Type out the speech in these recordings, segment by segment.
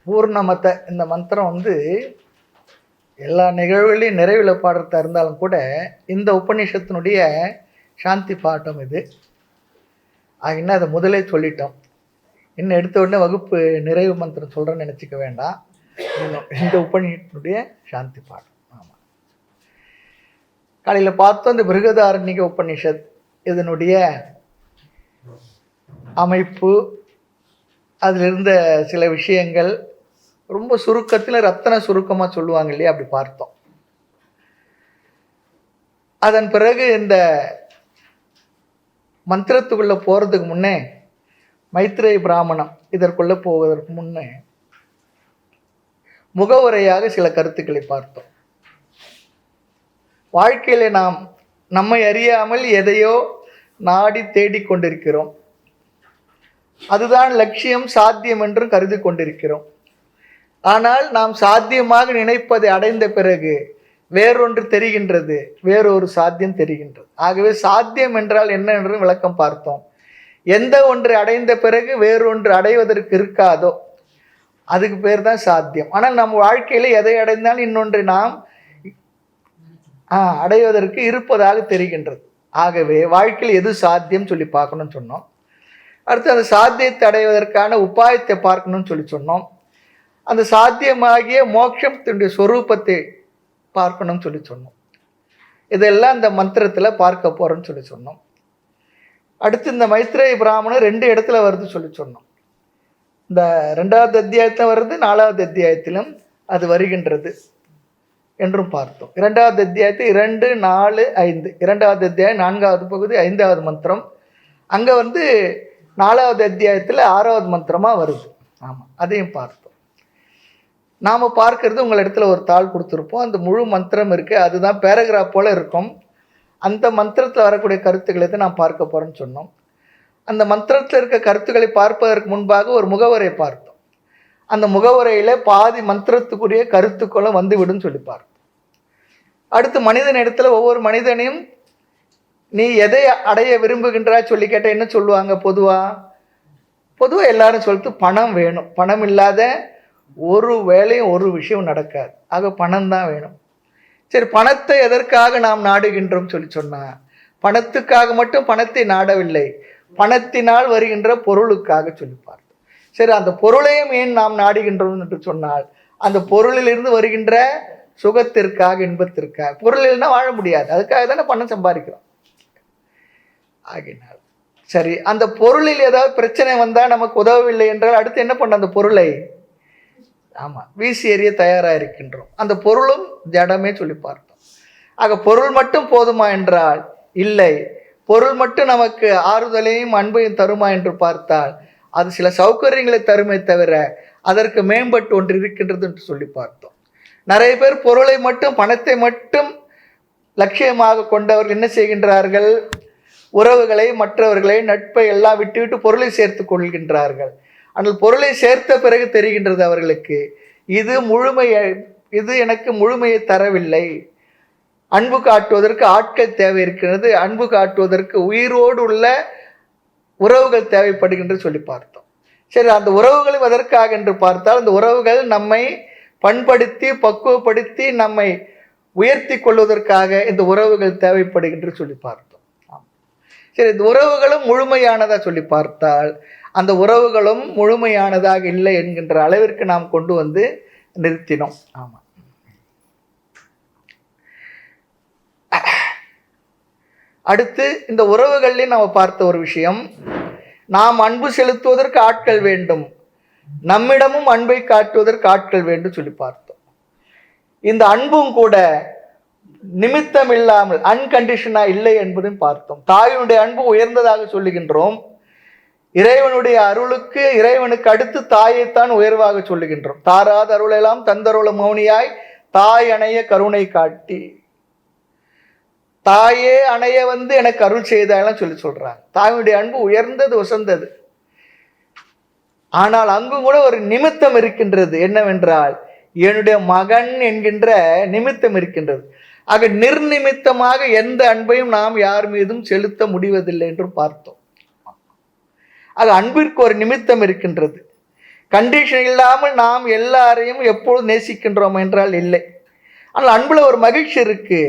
பூர்ணமத இந்த மந்திரம் எல்லா நிகழ்வுகளையும் நிறைவில் பாடுறதா இருந்தாலும் கூட இந்த உபநிஷத்தினுடைய சாந்தி பாட்டம் இது. ஆகினா அதை முதலே சொல்லிட்டோம். இன்னும் எடுத்த உடனே வகுப்பு நிறைவு மந்திரம் சொல்கிறேன்னு நினச்சிக்க வேண்டாம். இந்த உபநிஷத்தினுடைய சாந்தி பாடம். ஆமாம், காலையில் பார்த்தோம் இந்த பிருகதாரண்யக உபநிஷத். இதனுடைய அமைப்பு, அதில் இருந்த சில விஷயங்கள் ரொம்ப சுருக்கத்தில் ரத்தன சுருக்கமாக சொல்லுவாங்க இல்லையா, அப்படி பார்த்தோம். அதன் பிறகு இந்த மந்திரத்துக்குள்ளே போகிறதுக்கு முன்னே மைத்ரேய பிராமணம் இதற்குள்ளே போவதற்கு முன்னே முகவுரையாக சில கருத்துக்களை பார்த்தோம். வாழ்க்கையில் நாம் நம்மை அறியாமல் எதையோ நாடி தேடிக்கொண்டிருக்கிறோம். அதுதான் லட்சியம், சாத்தியம் என்றும் கருதி கொண்டிருக்கிறோம். ஆனால் நாம் சாத்தியமாக நினைப்பதை அடைந்த பிறகு வேறொன்று தெரிகின்றது, வேறொரு சாத்தியம் தெரிகின்றது. ஆகவே சாத்தியம் என்றால் என்ன என்று விளக்கம் பார்த்தோம். எந்த ஒன்றை அடைந்த பிறகு வேறொன்று அடைவதற்கு இருக்காதோ அதுக்கு பேர் தான் சாத்தியம். ஆனால் நம்ம வாழ்க்கையில் எதை அடைந்தாலும் இன்னொன்றை நாம் அடைவதற்கு இருப்பதாக தெரிகின்றது. ஆகவே வாழ்க்கையில் எது சாத்தியம் சொல்லி பார்க்கணும்னு சொன்னோம். அடுத்து அந்த சாத்தியத்தை அடைவதற்கான உபாயத்தை பார்க்கணும்னு சொல்லி சொன்னோம். அந்த சாத்தியமாகிய மோட்சத்தினுடைய ஸ்வரூபத்தை பார்க்கணும்னு சொல்லி சொன்னோம். இதெல்லாம் இந்த மந்திரத்தில் பார்க்க போகிறோன்னு சொல்லி சொன்னோம். அடுத்து இந்த மைத்ரேய பிராமணம் 2 இடத்துல வருது சொல்லி சொன்னோம். இந்த 2வது அத்தியாயத்தில் வருது, 4வது அத்தியாயத்திலும் அது வருகின்றது என்றும் பார்த்தோம். 2வது அத்தியாயத்தில் 2, 4, 5, 2வது அத்தியாயம் 4வது பகுதி 5வது மந்திரம். அங்கே 4வது அத்தியாயத்தில் 6வது மந்திரமாக வருது. ஆமாம், அதையும் பார்த்தோம். நாம் பார்க்கறது உங்கள் இடத்துல ஒரு தாள் கொடுத்துருப்போம். அந்த முழு மந்திரம் இருக்குது, அதுதான் பேராகிராஃப் போல் இருக்கும். அந்த மந்திரத்தில் வரக்கூடிய கருத்துக்களை தான் நாம் பார்க்க போகிறோன்னு சொன்னோம். அந்த மந்திரத்தில் இருக்க கருத்துக்களை பார்ப்பதற்கு முன்பாக ஒரு முகவரை பார்த்தோம். அந்த முகவரையில் பாதி மந்திரத்துக்குரிய கருத்துக்களும் வந்துவிடும் சொல்லி பார்த்தோம். அடுத்து மனிதன் இடத்துல ஒவ்வொரு மனிதனையும் நீ எதை அடைய விரும்புகின்றாய் சொல்லி கேட்டால் என்ன சொல்லுவாங்க? பொதுவாக எல்லாரும் சொல்லிட்டு பணம் வேணும், பணம் இல்லாத ஒரு வேலையும் ஒரு விஷயம் நடக்காது. ஆக பணம் தான் வேணும். சரி, பணத்தை எதற்காக நாம் நாடுகின்றோம் சொல்லி சொன்னால், பணத்துக்காக மட்டும் பணத்தை நாடவில்லை, பணத்தினால் வருகின்ற பொருளுக்காக சொல்லி பார்த்தோம். சரி, அந்த பொருளையும் ஏன் நாம் நாடுகின்றோம் என்று சொன்னால், அந்த பொருளிலிருந்து வருகின்ற சுகத்திற்காக, இன்பத்திற்காக. பொருளில்னா வாழ முடியாது, அதுக்காக தானே பணம் சம்பாதிக்கிறோம். ஆகினால் சரி, அந்த பொருளில் ஏதாவது பிரச்சனை வந்தால் நமக்கு உதவவில்லை என்றால் அடுத்து என்ன பண்ண? அந்த பொருளை வீசி எறிய தயாராக இருக்கின்றோம். அந்த பொருளும் ஜடமே சொல்லி பார்த்தோம். ஆக பொருள் மட்டும் போதுமா என்றால் இல்லை. பொருள் மட்டும் நமக்கு ஆறுதலையும் அன்பையும் தருமா என்று பார்த்தால் அது சில சௌகரியங்களை தருமே தவிர அதற்கு மேம்பட்டு ஒன்று இருக்கின்றது என்று சொல்லி பார்த்தோம். நிறைய பேர் பொருளை மட்டும், பணத்தை மட்டும் லட்சியமாக கொண்டவர்கள் என்ன செய்கின்றார்கள்? உறவுகளை, மற்றவர்களை, நட்பை எல்லாம் விட்டுவிட்டு பொருளை சேர்த்து கொள்கின்றார்கள். ஆனால் பொருளை சேர்த்த பிறகு தெரிகின்றது அவர்களுக்கு இது எனக்கு முழுமையை தரவில்லை. அன்பு காட்டுவதற்கு ஆட்கள் தேவை இருக்கிறது, அன்பு காட்டுவதற்கு உயிரோடு உள்ள உறவுகள் தேவைப்படுகின்றது சொல்லி பார்த்தோம். சரி, அந்த உறவுகளும் எதற்காக என்று பார்த்தால் அந்த உறவுகள் நம்மை பண்படுத்தி பக்குவப்படுத்தி நம்மை உயர்த்தி கொள்வதற்காக இந்த உறவுகள் தேவைப்படுகின்ற சொல்லி பார்த்தோம். சரி, இந்த உறவுகளும் முழுமையானதாக சொல்லி பார்த்தால் அந்த உறவுகளும் முழுமையானதாக இல்லை என்கின்ற அளவிற்கு நாம் கொண்டு வந்து நிறுத்தினோம். ஆமாம், அடுத்து இந்த உறவுகளிலே நாம் பார்த்த ஒரு விஷயம், நாம் அன்பு செலுத்துவதற்கு ஆட்கள் வேண்டும், நம்மிடமும் அன்பை காட்டுவதற்கு ஆட்கள் வேண்டும் சொல்லி பார்த்தோம். இந்த அன்பும் கூட நிமித்தம் இல்லாமல் அன்கண்டிஷனா இல்லை என்பதையும் பார்த்தோம். தாயினுடைய அன்பு உயர்ந்ததாக சொல்லுகின்றோம். இறைவனுடைய அருளுக்கு, இறைவனுக்கு அடுத்து தாயைத்தான் உயர்வாக சொல்லுகின்றோம். தாராத அருளெல்லாம் தந்தருள மௌனியாய் தாய் அணைய கருணை காட்டி, தாயே அணைய எனக்கு அருள் செய்தாலாம் சொல்றாங்க. தாயினுடைய அன்பு உயர்ந்தது, உசந்தது. ஆனால் அங்கும் கூட ஒரு நிமித்தம் இருக்கின்றது. என்னவென்றால் என்னுடைய மகன் என்கின்ற நிமித்தம் இருக்கின்றது. ஆக நிர்நிமித்தமாக எந்த அன்பையும் நாம் யார் மீதும் செலுத்த முடிவதில்லை என்று பார்த்தோம். ஆக அன்பிற்கு ஒரு நிமித்தம் இருக்கின்றது. கண்டிஷன் இல்லாமல் நாம் எல்லாரையும் எப்பொழுது நேசிக்கின்றோம் என்றால் இல்லை. ஆனால் அன்புல ஒரு மகிழ்ச்சி இருக்கு,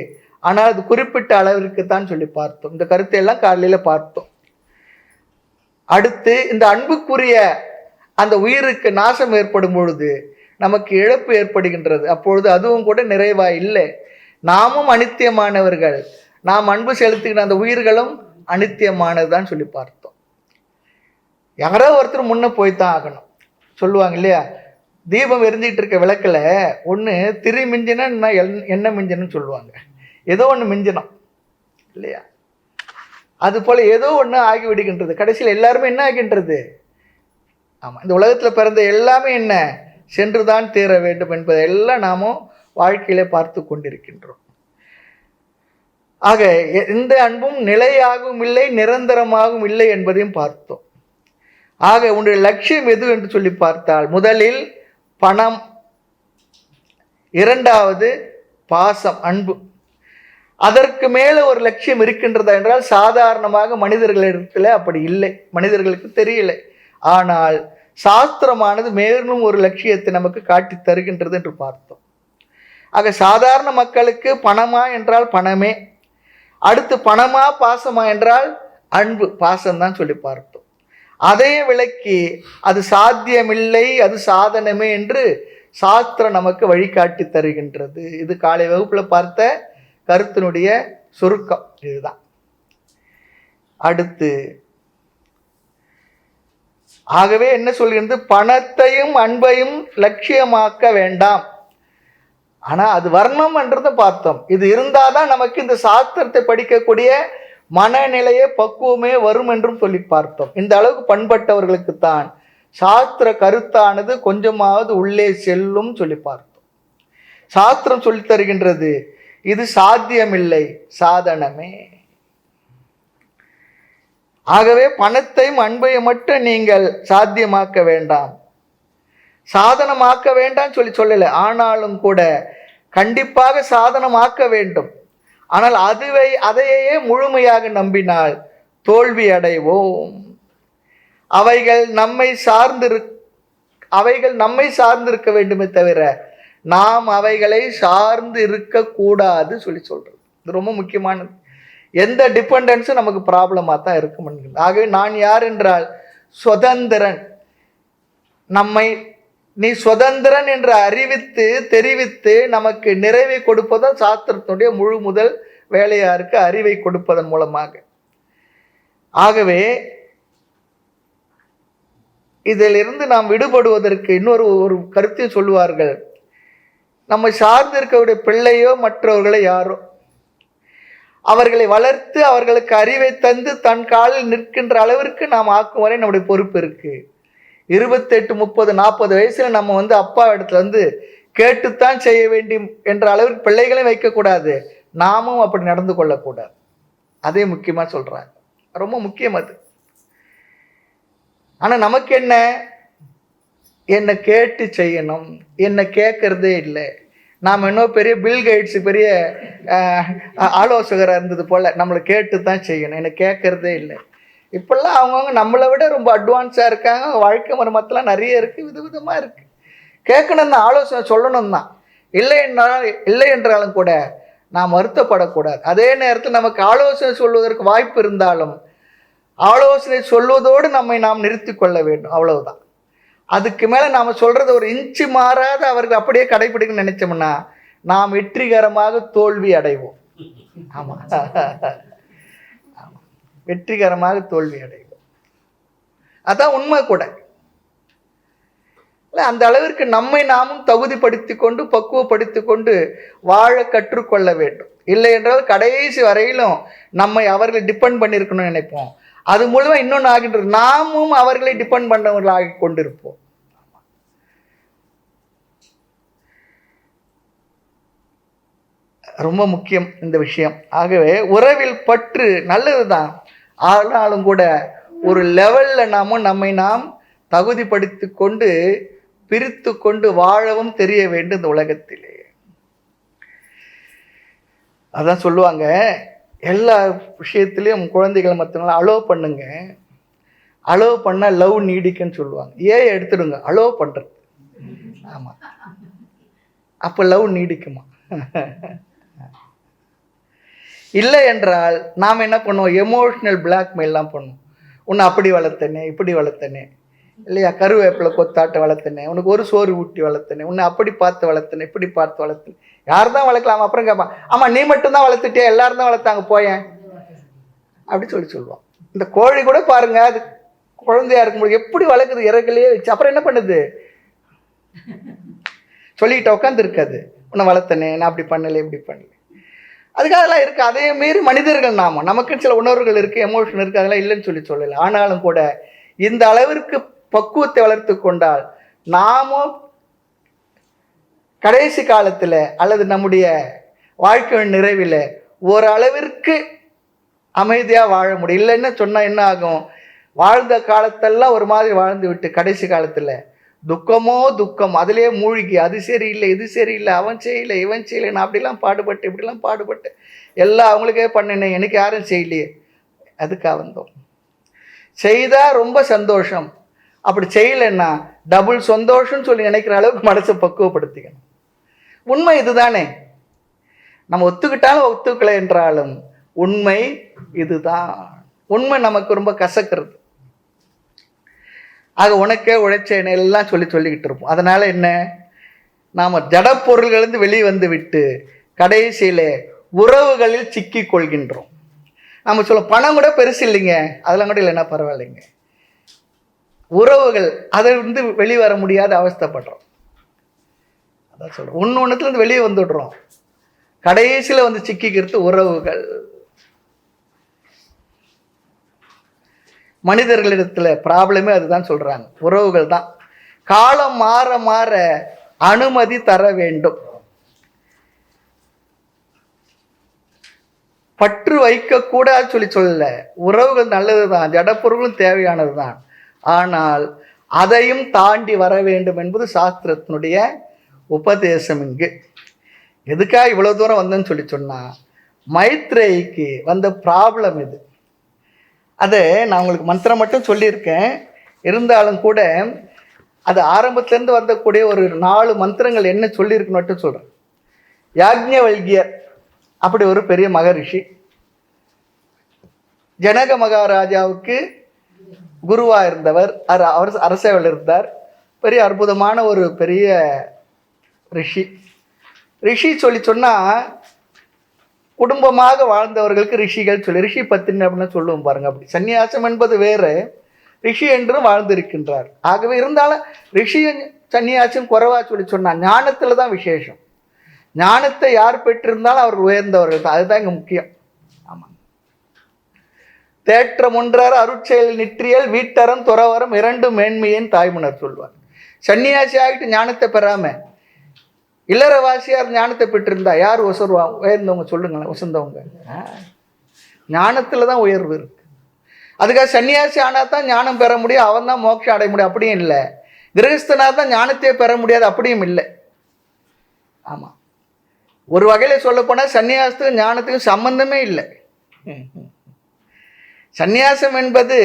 ஆனால் அது குறிப்பிட்ட அளவிற்கு தான் சொல்லி பார்த்தோம். இந்த கருத்தை எல்லாம் காலையில பார்த்தோம். அடுத்து இந்த அன்புக்குரிய அந்த உயிருக்கு நாசம் ஏற்படும் பொழுது நமக்கு இழப்பு ஏற்படுகின்றது. அப்பொழுது அதுவும் கூட நிறைவா இல்லை. நாமும் அனித்தியமானவர்கள், நாம் அன்பு செலுத்துகிற அந்த உயிர்களும் அனித்தியமானதுதான் சொல்லி பார்த்தோம். யாரோ ஒருத்தர் முன்ன போய்தான் ஆகணும். சொல்லுவாங்க இல்லையா, தீபம் எரிஞ்சிட்டு இருக்க விளக்குல ஒன்று திரி மிஞ்சினா என்ன மிஞ்சணும்னு சொல்லுவாங்க. ஏதோ ஒன்று மிஞ்சணும் இல்லையா, அது போல ஏதோ ஒன்று ஆகி விடுகின்றது. கடைசியில் எல்லாருமே என்ன ஆகின்றது? ஆமாம், இந்த உலகத்தில் பிறந்த எல்லாமே என்ன, சென்றுதான் தீர வேண்டும் என்பதெல்லாம் நாமும் வாழ்க்கையில பார்த்து கொண்டிருக்கின்றோம். ஆக எந்த அன்பும் நிலையாகவும் இல்லை, நிரந்தரமாகவும் இல்லை என்பதையும் பார்த்தோம். ஆக உன்னுடைய லட்சியம் எது என்று சொல்லி பார்த்தால், முதலில் பணம், இரண்டாவது பாசம், அன்பு. அதற்கு மேல ஒரு லட்சியம் இருக்கின்றதா என்றால் சாதாரணமாக மனிதர்களிடத்தில் அப்படி இல்லை, மனிதர்களுக்கு தெரியலை. ஆனால் சாஸ்திரமானது மேலும் ஒரு லட்சியத்தை நமக்கு காட்டி தருகின்றது என்று பார்த்தோம். ஆக சாதாரண மக்களுக்கு பணமா என்றால் பணமே, அடுத்து பணமா பாசமா என்றால் அன்பு பாசம்தான் சொல்லி பார்த்தோம். அதையும் விளக்கி அது சாத்தியமில்லை, அது சாதனமே என்று சாஸ்திரம் நமக்கு வழிகாட்டி தருகின்றது. இது காலை வகுப்புல பார்த்த கருத்தினுடைய சுருக்கம் இதுதான். அடுத்து ஆகவே என்ன சொல்கிறது, பணத்தையும் அன்பையும் லட்சியமாக்க வேண்டாம். ஆனா அது வர்ணம் என்றதை பார்த்தோம். இது இருந்தாதான் நமக்கு இந்த சாஸ்திரத்தை படிக்கக்கூடிய மனநிலையே பக்குவமே வரும் என்றும் சொல்லி பார்த்தோம். இந்த அளவுக்கு பண்பட்டவர்களுக்குத்தான் சாஸ்திர கருத்தானது கொஞ்சமாவது உள்ளே செல்லும் சொல்லி பார்த்தோம். சாஸ்திரம் சொல்லி தருகின்றது, இது சாத்தியமில்லை, சாதனமே. ஆகவே பணத்தையும் அன்பையும் மட்டும் நீங்கள் சாத்தியமாக்க வேண்டாம், சாதனமாக்க வேண்டாம் சொல்லல. ஆனாலும் கூட கண்டிப்பாக சாதனமாக்க வேண்டும். ஆனால் அதையே முழுமையாக நம்பினால் தோல்வி அடைவோம். அவைகள் நம்மை சார்ந்திருக்க வேண்டுமே தவிர நாம் அவைகளை சார்ந்து இருக்க கூடாது சொல்றது. இது ரொம்ப முக்கியமானது. எந்த டிபெண்டன்ஸும் நமக்கு ப்ராப்ளமாக தான் இருக்க முடியும். ஆகவே நான் யார் என்றால் சுதந்திரன். நம்மை நீ சுதந்திரன் என்று அறிவித்து தெரிவித்து நமக்கு நிறைவை கொடுப்பதும் சாஸ்திரத்தினுடைய முழு முதல் வேலையா இருக்கு, அறிவை கொடுப்பதன் மூலமாக. ஆகவே இதிலிருந்து நாம் விடுபடுவதற்கு இன்னொரு கருத்தை சொல்லுவார்கள். நம்மை சார்ந்து இருக்கக்கூடிய பிள்ளையோ மற்றவர்களோ யாரோ, அவர்களை வளர்த்து அவர்களுக்கு அறிவை தந்து தன் காலில் நிற்கின்ற அளவிற்கு நாம் ஆக்கும் வரை நம்முடைய பொறுப்பு இருக்கு. 28, 30, 40 வயசுல நம்ம அப்பா இடத்துல கேட்டுத்தான் செய்ய வேண்டும் என்ற அளவிற்கு பிள்ளைகளையும் வைக்கக்கூடாது, நாமும் அப்படி நடந்து கொள்ளக்கூடாது. அதே முக்கியமா சொல்றாங்க, ரொம்ப முக்கியம் அது. ஆனா நமக்கு என்ன கேட்டு செய்யணும், என்ன கேட்கறதே இல்லை. நாம் இன்னும் பெரிய பில்கேட்ஸ் பெரிய ஆலோசகராக இருந்தது போல நம்மளை கேட்டு தான் செய்யணும், என்ன கேட்கறதே இல்லை. இப்பெல்லாம் அவங்கவுங்க நம்மளை விட ரொம்ப அட்வான்ஸாக இருக்காங்க. வாழ்க்கை மரமத்தெல்லாம் நிறைய இருக்குது, விதவிதமாக இருக்குது. கேட்கணும் தான், ஆலோசனை சொல்லணும் தான். இல்லை என்றாலும் கூட நாம் வருத்தப்படக்கூடாது. அதே நேரத்தில் நமக்கு ஆலோசனை சொல்வதற்கு வாய்ப்பு இருந்தாலும் ஆலோசனை சொல்வதோடு நாம் நிறுத்தி கொள்ள வேண்டும், அவ்வளவுதான். அதுக்கு மேலே நாம் சொல்கிறது ஒரு இன்ச்சு மாறாத அவர்கள் அப்படியே கடைபிடிக்கணும்னு நினைச்சோம்னா நாம் வெற்றிகரமாக தோல்வி அடைவோம். ஆமாம், வெற்றிகரமாக தோல்வி அடைவோம். அதான் உண்மை கூட. அந்த அளவிற்கு நம்மை நாமும் தகுதிப்படுத்தி கொண்டு பக்குவப்படுத்தி கொண்டு வாழ கற்றுக்கொள்ள வேண்டும். இல்லை என்றால் கடைசி வரையிலும் நம்மை அவர்களை டிபெண்ட் பண்ணியிருக்கணும்னு நினைப்போம். அது மூலமாக இன்னொன்று ஆகின்றது, நாமும் அவர்களை டிபெண்ட் பண்ணவர்களாகி கொண்டிருப்போம். ரொம்ப முக்கியம் இந்த விஷயம். ஆகவே உறவில் பற்று நல்லதுதான், ஆனாலும் கூட ஒரு லெவல்ல நாம் தகுதிப்படுத்தி கொண்டு பிரித்து கொண்டு வாழவும் தெரிய வேண்டும் இந்த உலகத்திலே. அதான் சொல்லுவாங்க, எல்லா விஷயத்திலையும் குழந்தைகள் மற்றவங்களும் அலோவ் பண்ணுங்க, அலோவ் பண்ணால் லவ் நீடிக்குன்னு சொல்லுவாங்க. ஏன் எடுத்துடுங்க, அலோவ் பண்ணுறது. ஆமாம், அப்போ லவ் நீடிக்குமா? இல்லை என்றால் நாம் என்ன பண்ணுவோம், எமோஷ்னல் பிளாக்மெயிலாம் பண்ணுவோம். உன்னை அப்படி வளர்த்தனே, இப்படி வளர்த்தனே, இல்லையா, கருவேப்பிலை கொத்தாட்ட வளர்த்தனே, உனக்கு ஒரு சோறு ஊட்டி வளர்த்தனே, உன்னை அப்படி பார்த்து வளர்த்தனே, இப்படி பார்த்து வளர்த்தனே. யார் தான் வளர்க்கலாம்? அப்புறம் கேட்பான், ஆமாம் நீ மட்டும்தான் வளர்த்துட்டே, எல்லாரும் தான் வளர்த்தாங்க போயேன் அப்படி சொல்லுவான். இந்த கோழி கூட பாருங்க, அது குழந்தையா இருக்கும்போது எப்படி வளர்க்குது, இறகுலையே வச்சு. அப்புறம் என்ன பண்ணுது, சொல்லிக்கிட்ட உட்காந்து இருக்காது, உன்னை வளர்த்தனே, நான் அப்படி பண்ணல இப்படி பண்ணல. அதுக்காக அதெல்லாம் இருக்குது. அதே மீறி மனிதர்கள் நமக்குன்னு சில உணர்வுகள் இருக்குது, எமோஷன் இருக்குது, அதெல்லாம் இல்லைன்னு சொல்லலை. ஆனாலும் கூட இந்த அளவிற்கு பக்குவத்தை வளர்த்து கொண்டால் நாமும் கடைசி காலத்தில் அல்லது நம்முடைய வாழ்க்கை நிறைவில் ஓரளவிற்கு அமைதியாக வாழ முடியும். இல்லைன்னு சொன்னால் என்ன ஆகும், வாழ்ந்த காலத்தெல்லாம் ஒரு மாதிரி வாழ்ந்து விட்டு கடைசி காலத்தில் துக்கமோ துக்கம், அதிலே மூழ்கி அது சரியில்லை இது சரியில்லை, அவன் செய்யலை இவன் செய்யலை, நான் அப்படிலாம் பாடுபட்டு இப்படிலாம் பாடுபட்டு எல்லாம் அவங்களுக்கே பண்ணினேன், எனக்கு யாரும் செய்யலையே. அதுக்காக வந்தோம். செய்தால் ரொம்ப சந்தோஷம், அப்படி செய்யலைன்னா டபுள் சந்தோஷம்னு சொல்லி நினைக்கிற அளவுக்கு மனசை பக்குவப்படுத்திக்கணும். உண்மை இதுதானே, நம்ம ஒத்துக்கிட்டாலும் ஒத்துக்கலை என்றாலும் உண்மை இதுதான். உண்மை நமக்கு ரொம்ப கசக்கிறது. ஆக உனக்கே உழைச்சேன்னு எல்லாம் சொல்லிக்கிட்டு இருப்போம். அதனால என்ன, நாம் ஜடப்பொருள்களிலிருந்து வெளியே வந்து விட்டு கடைசியில் உறவுகளில் சிக்கி கொள்கின்றோம். நம்ம சொல்ல பணம் கூட பெருசு இல்லைங்க, அதெல்லாம் கூட இல்லைன்னா பரவாயில்லைங்க. உறவுகள் அதிலிருந்து வெளியே வர முடியாத அவஸ்தைப்படுறோம். அதான் சொல்கிறோம், ஒன்றுத்துலேருந்து வெளியே வந்துடுறோம், கடைசியில் வந்து சிக்கிக்கிறது உறவுகள். மனிதர்களிடத்தில் ப்ராப்ளமே அதுதான் சொல்கிறாங்க, உறவுகள் தான். காலம் மாற மாற அனுமதி தர வேண்டும். பற்று வைக்கக்கூடாது சொல்லல, உறவுகள் நல்லது தான், ஜடப்பொருளும் தேவையானது தான். ஆனால் அதையும் தாண்டி வர வேண்டும் என்பது சாஸ்திரத்தினுடைய உபதேசம். இங்கு எதுக்காக இவ்வளோ தூரம் வந்தேன்னு சொன்னால், மைத்ரேயிக்கு வந்த ப்ராப்ளம் இது. அதை நான் உங்களுக்கு மந்திரம் மட்டும் சொல்லியிருக்கேன், இருந்தாலும் கூட அது ஆரம்பத்துலேருந்து வந்தக்கூடிய ஒரு 4 மந்திரங்கள் என்ன சொல்லியிருக்குன்னு மட்டும் சொல்கிறேன். யாக்ஞவல்கியர் அப்படி ஒரு பெரிய மகரிஷி, ஜனக மகாராஜாவுக்கு குருவாக இருந்தவர், அவர் அரசவையில் இருந்தார். பெரிய அற்புதமான ஒரு பெரிய ரிஷி சொன்னால் குடும்பமாக வாழ்ந்தவர்களுக்கு ரிஷிகள் சொல்லி, ரிஷி பத்தினி அப்படின்னு சொல்லுவோம் பாருங்க. அப்படி சந்நியாசம் என்பது வேறு, ரிஷி என்றும் வாழ்ந்திருக்கின்றார். ஆகவே இருந்தாலும் ரிஷியும் சன்னியாசியும் குறைவா சொன்னால் ஞானத்தில் தான் விசேஷம். ஞானத்தை யார் பெற்றிருந்தாலும் அவர் உயர்ந்தவர்கள் தான், அதுதான் இங்கே முக்கியம். ஆமாம், தேற்றம் ஒன்றார் அருட்செயல் நிற்றியல் வீட்டரம் துறவரம் 2 மேன்மையின் தாய்மன்னர் சொல்வார். சன்னியாசி ஆகிட்டு ஞானத்தை பெறாம இல்லறவாசியார் ஞானத்தை பெற்றிருந்தா யார் உயர்ந்தவங்க சொல்லுங்களேன்? உசந்தவங்க. ஞானத்தில் தான் உயர்வு இருக்கு. அதுக்காக சன்னியாசி ஆனால் தான் ஞானம் பெற முடியும், அவன் தான் மோட்சம் அடைய முடியும் அப்படியும் இல்லை. கிரகஸ்தனாக தான் ஞானத்தையே பெற முடியாது அப்படியும் இல்லை. ஆமாம், ஒரு வகையில் சொல்ல போனால் சன்னியாசத்துக்கும் ஞானத்துக்கும் சம்பந்தமே இல்லை. சந்நியாசம் என்பது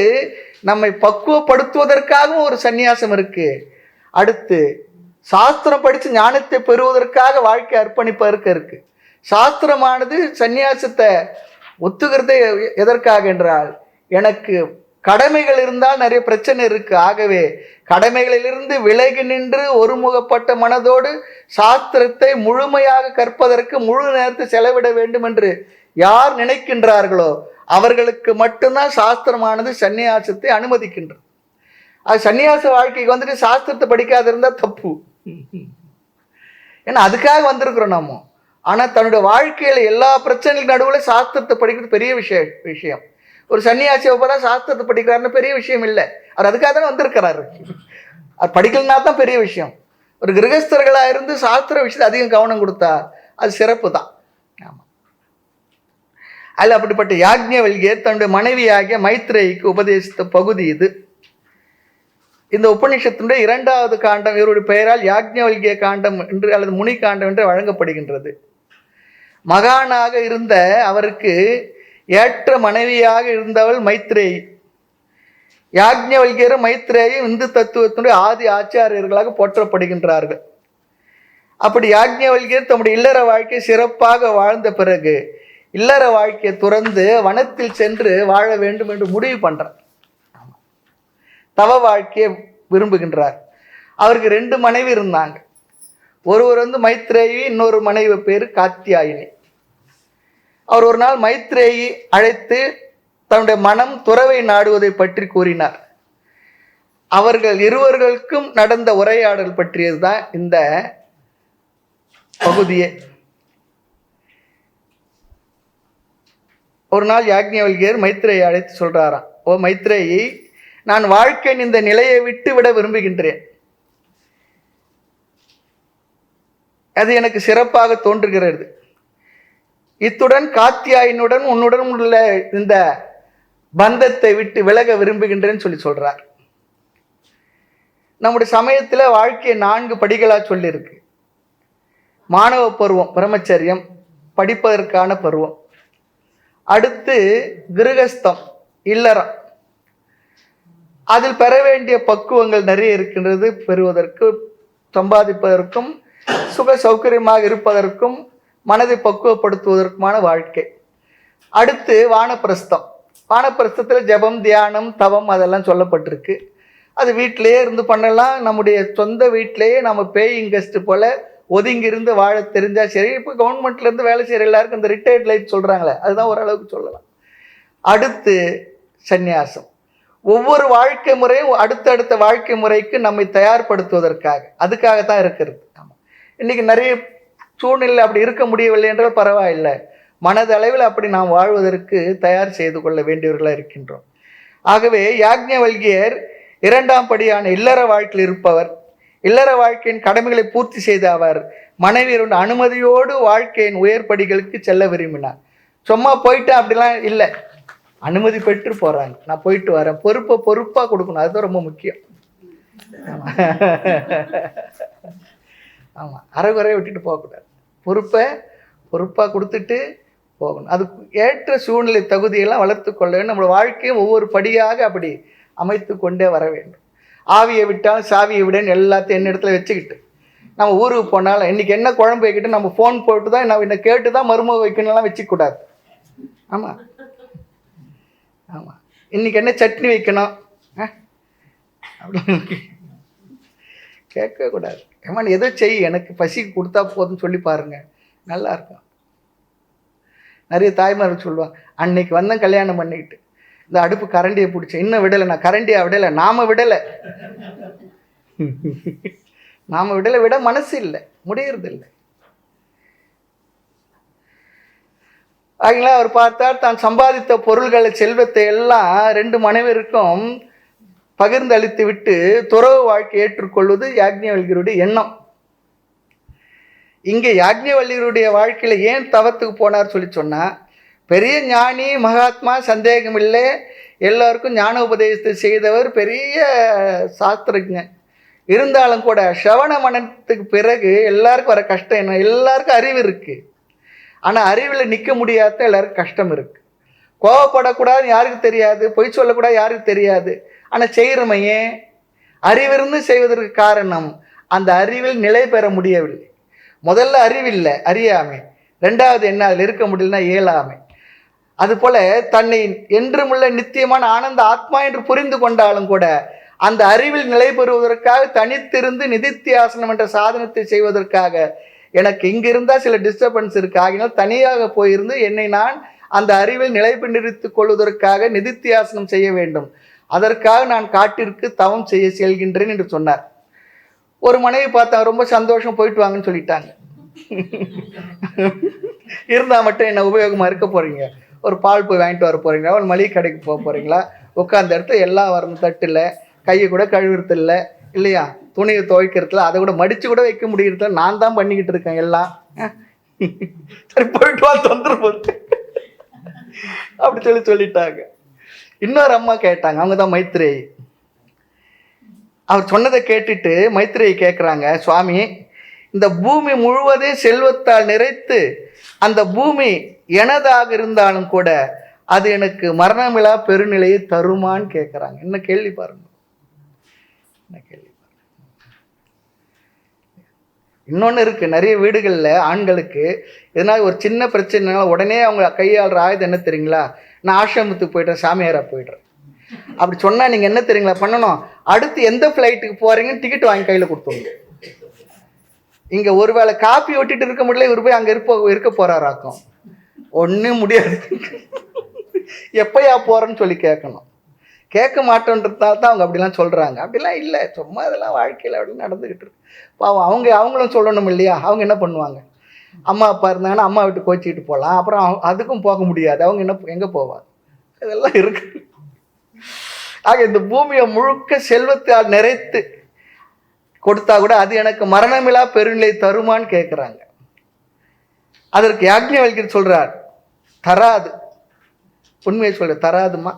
நம்மை பக்குவப்படுத்துவதற்காகவும் ஒரு சந்நியாசம் இருக்கு. அடுத்து சாஸ்திரம் படித்து ஞானத்தை பெறுவதற்காக வாழ்க்கை அர்ப்பணிப்பதற்கு இருக்கு. சாஸ்திரமானது சந்நியாசத்தை ஒத்துக்கிறதே எதற்காக என்றால், எனக்கு கடமைகள் இருந்தால் நிறைய பிரச்சனை இருக்கு, ஆகவே கடமைகளிலிருந்து விலகி நின்று ஒருமுகப்பட்ட மனதோடு சாஸ்திரத்தை முழுமையாக கற்பதற்கு முழு நேரத்தை செலவிட வேண்டும் என்று யார் நினைக்கின்றார்களோ அவர்களுக்கு மட்டும்தான் சாஸ்திரமானது சந்நியாசத்தை அனுமதிக்கின்றது. அது சன்னியாச வாழ்க்கைக்கு வந்துட்டு சாஸ்திரத்தை படிக்காத இருந்தால் தப்பு. ஏன்னா அதுக்காக வந்திருக்கிறோம் நம்ம. ஆனால் தன்னுடைய வாழ்க்கையில் எல்லா பிரச்சனைகளுக்கு நடுவில் சாஸ்திரத்தை படிக்கிறது பெரிய விஷயம். ஒரு சன்னியாசி தான் சாஸ்திரத்தை படிக்கிறாருன்னு பெரிய விஷயம் இல்லை, அவர் அதுக்காக தானே வந்திருக்கிறாரு. அது படிக்கலனா தான் பெரிய விஷயம். ஒரு கிரகஸ்தர்களாக இருந்து சாஸ்திர விஷயத்தை அதிகம் கவனம் கொடுத்தா அது சிறப்பு தான். ஆமாம், அதில் அப்படிப்பட்ட யாக்ஞவல்கியர் தன்னுடைய மனைவியாகிய மைத்ரேயிக்கு உபதேசித்த பகுதி இது. இந்த உபநிஷத்தினுடைய 2வது காண்டம் இவருடைய பெயரால் யாக்ஞவல்கிய காண்டம் என்று அல்லது முனி காண்டம் என்று வழங்கப்படுகின்றது. மகானாக இருந்த அவருக்கு ஏற்ற மனைவியாக இருந்தவள் மைத்ரேயி. யாக்ஞவல்கியரும் மைத்ரேயும் இந்து தத்துவத்தினுடைய ஆதி ஆச்சாரியர்களாக போற்றப்படுகின்றார்கள். அப்படி யாக்ஞவல்கியர் தம்முடைய இல்லற வாழ்க்கை சிறப்பாக வாழ்ந்த பிறகு இல்லற வாழ்க்கையை துறந்து வனத்தில் சென்று வாழ வேண்டும் என்று முடிவு பண்றார். தவ வாழ்க்கையை விரும்புகின்றார். அவருக்கு 2 மனைவி இருந்தாங்க. ஒருவர் மைத்ரேயி, இன்னொரு மனைவி பேர் காத்தியாயினி. அவர் ஒரு நாள் மைத்ரேயி அழைத்து தன்னுடைய மனம் துறவை நாடுவதை பற்றி கூறினார். அவர்கள் இருவர்களுக்கும் நடந்த உரையாடல் பற்றியதுதான் இந்த பகுதியே. ஒரு நாள் யாக்ஞவல்கியர் மைத்ரேயை அழைத்து சொல்றாராம், ஓ மைத்ரேயி, நான் வாழ்க்கையின் இந்த நிலையை விட்டு விட விரும்புகின்றேன். அது எனக்கு சிறப்பாக தோன்றுகிறது. இத்துடன் காத்தியாயினுடன் உன்னுடன் உள்ள இந்த பந்தத்தை விட்டு விலக விரும்புகின்றேன்னு சொல்றார். நம்முடைய சமயத்தில் வாழ்க்கையை 4 படிகளா சொல்லியிருக்கு. மாணவ பருவம், பிரம்மச்சரியம், படிப்பதற்கான பருவம். அடுத்து கிருகஸ்தம், இல்லறம். அதில் பெற வேண்டிய பக்குவங்கள் நிறைய இருக்கின்றது. பெறுவதற்கு, சம்பாதிப்பதற்கும், சுக சௌகரியமாக இருப்பதற்கும், மனதை பக்குவப்படுத்துவதற்குமான வாழ்க்கை. அடுத்து வானப்பிரஸ்தம். வானப்பிரஸ்தத்தில் ஜபம், தியானம், தவம் அதெல்லாம் சொல்லப்பட்டிருக்கு. அது வீட்டிலேயே இருந்து பண்ணலாம். நம்முடைய சொந்த வீட்டிலேயே நம்ம பேயிங் கெஸ்ட் போல ஒதுங்கி இருந்து வாழ தெரிஞ்சா சரி. இப்போ கவர்மெண்ட்லேருந்து வேலை செய்கிற எல்லாருக்கும் இந்த ரிட்டையர்ட் லைஃப் சொல்கிறாங்களே, அதுதான் ஓரளவுக்கு சொல்லலாம். அடுத்து சந்நியாசம். ஒவ்வொரு வாழ்க்கை முறையும் அடுத்தடுத்த வாழ்க்கை முறைக்கு நம்மை தயார்படுத்துவதற்காக, அதுக்காகத்தான் இருக்கிறது. ஆமாம், இன்றைக்கி நிறைய சூழ்நிலை அப்படி இருக்க முடியவில்லை என்றால் பரவாயில்லை. மனதளவில் அப்படி நாம் வாழ்வதற்கு தயார் செய்து கொள்ள வேண்டியவர்களாக இருக்கின்றோம். ஆகவே யாக்ஞவல்கியர் 2ஆம் படியான இல்லற வாழ்க்கையில் இருப்பவர். இல்லற வாழ்க்கையின் கடமைகளை பூர்த்தி செய்த அவர் மனைவியருடைய அனுமதியோடு வாழ்க்கையின் உயர் படிகளுக்கு செல்ல விரும்பினார். சும்மா போயிட்டேன் அப்படிலாம் இல்லை, அனுமதி பெற்று போகிறாங்க. நான் போயிட்டு வரேன், பொறுப்பாக கொடுக்கணும், அதுதான் ரொம்ப முக்கியம். ஆமாம், அரைகுறையை விட்டுட்டு போகக்கூடாது. பொறுப்பாக கொடுத்துட்டு போகணும். அதுக்கு ஏற்ற சூழ்நிலை தகுதியெல்லாம் வளர்த்து கொள்ள வேண்டும். நம்மளோட வாழ்க்கையும் ஒவ்வொரு படியாக அப்படி அமைத்து கொண்டே வர வேண்டும். ஆவியை விட்டாலும் சாவியை விடன்னு எல்லாத்தையும் என்ன இடத்துல வச்சுக்கிட்டு நம்ம ஊருக்கு போனாலும் இன்றைக்கி என்ன குழம்பு வைக்கிட்டு நம்ம ஃபோன் போட்டு தான் நம்ம என்னை கேட்டு தான் மருமக வைக்கணும்லாம் வச்சுக்கூடாது. ஆமாம் ஆமாம், இன்றைக்கி என்ன சட்னி வைக்கணும் அப்படின்னு கேட்கக்கூடாது. ஏமான் எதோ செய், எனக்கு பசிக்கு கொடுத்தா போதும்னு சொல்லி பாருங்கள், நல்லா இருக்கும். நிறைய தாய்மார்கள் சொல்லுவாங்க, அன்னைக்கு வந்தேன் கல்யாணம் பண்ணிக்கிட்டு இந்த அடுப்பு கரண்டியை பிடிச்சேன், இன்னும் விடலை, நான் கரண்டியை விடலை, நாம விடலை விட மனசு இல்லை, முடியறது இல்லை. ஆகிங்களா அவர் பார்த்தார், தான் சம்பாதித்த பொருள்களை, செல்வத்தை எல்லாம் 2 மனைவியருக்கும் பகிர்ந்து அளித்து விட்டு துறவு வாழ்க்கை ஏற்றுக்கொள்வது யாக்ஞவல்கியருடைய எண்ணம். இங்கே யாக்ஞவல்கியருடைய வாழ்க்கையில் ஏன் தவத்துக்கு போனார் சொன்னா, பெரிய ஞானி, மகாத்மா, சந்தேகம் இல்லை, எல்லாருக்கும் ஞான உபதேசத்தை செய்தவர், பெரிய சாஸ்திரஜன். இருந்தாலும் கூட சிரவண மனத்துக்கு பிறகு எல்லாருக்கும் வர கஷ்டம் என்ன? எல்லாருக்கும் அறிவு இருக்குது, ஆனால் அறிவில் நிற்க முடியாத எல்லாருக்கும் கஷ்டம் இருக்குது. கோவப்படக்கூடாதுன்னு யாருக்கு தெரியாது, பொய் சொல்லக்கூடாது யாருக்கு தெரியாது, ஆனால் செய்கிறமையே அறிவிருந்து செய்வதற்கு காரணம் அந்த அறிவில் நிலை பெற முடியவில்லை. முதல்ல அறிவில்லை, அறியாமை. 2வது என்ன, அதில் இருக்க முடியலன்னா இயலாமை. அதுபோல தன்னை என்றுமுள்ள நித்தியமான ஆனந்த ஆத்மா என்று புரிந்து கொண்டாலும் கூட அந்த அறிவில் நிலை பெறுவதற்காக தனித்திருந்து நிதித்தியாசனம் என்ற சாதனத்தை செய்வதற்காக எனக்கு இங்கிருந்தால் சில டிஸ்டர்பன்ஸ் இருக்கு, ஆகினால் தனியாக போயிருந்து என்னை நான் அந்த அறிவில் நிலை நிறுத்திக் கொள்வதற்காக நிதித்தியாசனம் செய்ய வேண்டும், அதற்காக நான் காட்டிற்கு தவம் செய்ய செல்கின்றேன் என்று சொன்னார். ஒரு மனைவி பார்த்தா ரொம்ப சந்தோஷம், போயிட்டு வாங்கன்னு சொல்லிட்டாங்க. இருந்தால் மட்டும் என்ன உபயோகமாக இருக்க போகிறீங்க? ஒரு பால் போய் வாங்கிட்டு வர போகிறீங்களா, ஒரு மளிகை கடைக்கு போக போகிறீங்களா, உட்காந்த இடத்துல எல்லாம் வரணும், தட்டில் கையை கூட கழுவுறது இல்லை இல்லையா, துணியை துவைக்கிறதுல அதை கூட மடித்து கூட வைக்க முடியறதுல நான் தான் பண்ணிக்கிட்டு இருக்கேன் எல்லாம். சரி போயிட்டு வா, தொந்தரவு அப்படி சொல்லிட்டாங்க. இன்னொரு அம்மா கேட்டாங்க, அவங்க தான் மைத்ரேயி. அவர் சொன்னதை கேட்டுட்டு மைத்ரேயி கேட்குறாங்க, சுவாமி, இந்த பூமி முழுவதே செல்வத்தால் நிறைத்து அந்த பூமி எனதாக இருந்தாலும் கூட அது எனக்கு மரணமில்லா பெருநிலையை தருமான்னு கேட்குறாங்க. என்ன கேள்வி பாருங்க, என்ன கேள்வி. இன்னொன்று இருக்குது, நிறைய வீடுகளில் ஆண்களுக்கு எதனால் ஒரு சின்ன பிரச்சனைனால உடனே அவங்க கையாளுற ஆயுதம் என்ன தெரியுங்களா? நான் ஆசிரமத்துக்கு போய்ட்டேன், சாமியாராக போய்ட்றேன். அப்படி சொன்னால் நீங்கள் என்ன தெரியுங்களா பண்ணணும்? அடுத்து எந்த ஃப்ளைட்டுக்கு போகிறீங்கன்னு டிக்கெட் வாங்கி கையில் கொடுத்துருங்க. இங்கே ஒருவேளை காப்பி ஒட்டிட்டு இருக்க முடியல, இவர் போய் அங்கே இருக்க போகிறாராக்கும். ஒன்றும் முடியாது. எப்போயா போகிறேன்னு சொல்லி கேட்கணும். கேட்க மாட்டோன்றதால தான் அவங்க அப்படிலாம் சொல்கிறாங்க. அப்படிலாம் இல்லை, சும்மா இதெல்லாம் வாழ்க்கையில் அப்படின்னு நடந்துக்கிட்டு இருக்கு. பாவம் அவங்களும் சொல்லணும் இல்லையா? அவங்க என்ன பண்ணுவாங்க? அம்மா அப்பா இருந்தாங்கன்னா அம்மா விட்டு கோச்சிக்கிட்டு போகலாம், அப்புறம் அதுக்கும் போக முடியாது. அவங்க எங்கே போவாங்க? இதெல்லாம் இருக்கு. ஆக இந்த பூமியை முழுக்க செல்வத்தால் நிறைத்து கொடுத்தா கூட அது எனக்கு மரணமில்லா பெருநிலை தருமான்னு கேட்குறாங்க. அதற்கு யாக்ஞவல்கியர் சொல்றார், தராது. உண்மையை சொல்ற, தராதுமா.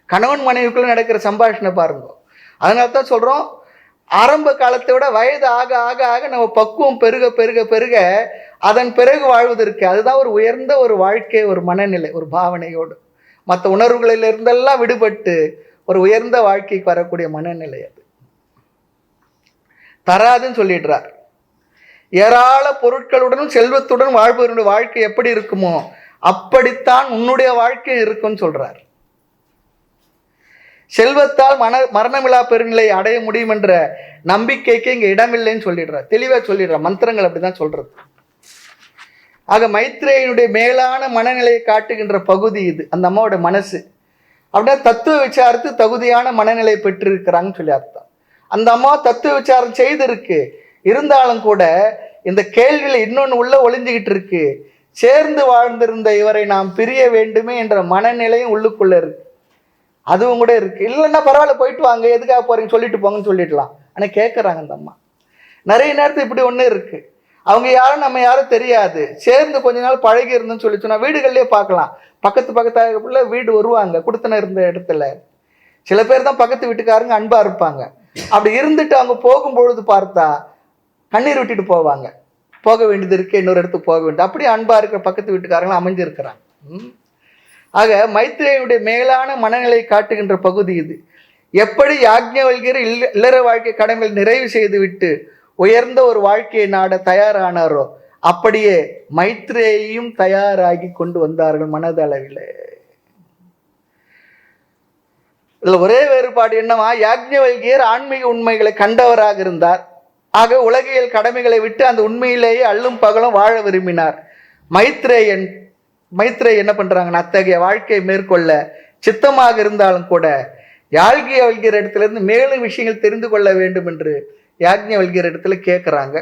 கணவன் மனைவிக்குள்ள நடக்கிற சம்பாஷணை பாருங்க. அதனால தான் சொல்றோம், ஆரம்ப காலத்தை விட வயது ஆக ஆக ஆக நம்ம பக்குவம் பெருக பெருக பெருக அதன் பிறகு வாழ்வதற்கு அதுதான் ஒரு உயர்ந்த ஒரு வாழ்க்கை, ஒரு மனநிலை, ஒரு பாவனையோடு மற்ற உணர்வுகளிலிருந்தெல்லாம் விடுபட்டு ஒரு உயர்ந்த வாழ்க்கைக்கு வரக்கூடிய மனநிலை அது. தராதுன்னு சொல்லிடுறார். ஏராள பொருட்களுடனும் செல்வத்துடன் வாழ்பவருடைய வாழ்க்கை எப்படி இருக்குமோ அப்படித்தான் உன்னுடைய வாழ்க்கை இருக்கும்னு சொல்றார். செல்வத்தால் மரணமில்லா பெருநிலை அடைய முடியும் என்ற நம்பிக்கைக்கு இங்க இடமில்லைன்னு சொல்லிடுறார். தெளிவா சொல்லிடுறார். மந்திரங்கள் அப்படிதான் சொல்றது. ஆக மைத்ரேயனுடைய மேலான மனநிலையை காட்டுகின்ற பகுதி இது. அந்த அம்மாவோட மனசு அப்படின்னா தத்துவ விசாரத்து தகுதியான மனநிலை பெற்றிருக்கிறாங்கன்னு சொல்லி அர்த்தம். அந்த அம்மா தத்துவ விசாரம் செய்திருக்கு. இருந்தாலும் கூட இந்த கேள்வியில இன்னொன்று உள்ள ஒளிஞ்சுக்கிட்டு இருக்கு. சேர்ந்து வாழ்ந்திருந்த இவரை நாம் பிரிய வேண்டுமே என்ற மனநிலையும் உள்ளுக்குள்ள இருக்கு. அதுவும் கூட இருக்கு. இல்லைன்னா பரவாயில்ல, போயிட்டு வாங்க, எதுக்காக போறீங்க, சொல்லிட்டு போங்கன்னு சொல்லிடலாம். ஆனால் கேட்குறாங்க அந்த அம்மா. நிறைய நேரத்தில் இப்படி ஒன்று இருக்கு. அவங்க யாரும் நம்ம யாரும் தெரியாது, சேர்ந்து கொஞ்ச நாள் பழகி இருந்துன்னு சொல்லி சொன்னா வீடுகள்லேயே பார்க்கலாம். பக்கத்தாக்குள்ள வீடு வருவாங்க குடுத்தன இருந்த இடத்துல. சில பேர் தான் பக்கத்து வீட்டுக்காரங்க அன்பா இருப்பாங்க. அப்படி இருந்துட்டு அவங்க போகும்பொழுது பார்த்தா கண்ணீர் விட்டுட்டு போவாங்க. போக வேண்டியது இருக்கு, இன்னொரு இடத்துக்கு போக வேண்டியது. அப்படியே அன்பா இருக்கிற பக்கத்து வீட்டுக்காரங்களும் அமைஞ்சிருக்கிறாங்க. ஆக மைத்ரேயனுடைய மேலான மனநிலை காட்டுகின்ற பகுதி இது. எப்படி யாக்ஞவல்கியர் இல்லற வாழ்க்கை கடமைகள் நிறைவு செய்து விட்டு உயர்ந்த ஒரு வாழ்க்கையை நாட தயாரானாரோ அப்படியே மைத்ரேயும் தயாராகி கொண்டு வந்தார்கள் மனதளவில். இதுல ஒரே வேறுபாடு என்னவா? யாக்ஞவல்கியர் ஆன்மீக உண்மைகளை கண்டவராக இருந்தார். ஆக உலகியல் கடமைகளை விட்டு அந்த உண்மையிலேயே அல்லும் பகலும் வாழ விரும்பினார். மைத்ரேயன் என்ன பண்றாங்கன்னா அத்தகைய வாழ்க்கையை மேற்கொள்ள சித்தமாக இருந்தாலும் கூட யாக்ஞவல்கியர் இடத்திலிருந்து மேலும் விஷயங்கள் தெரிந்து கொள்ள வேண்டும் என்று யாக்ஞவல்கியர் இடத்துல கேட்குறாங்க.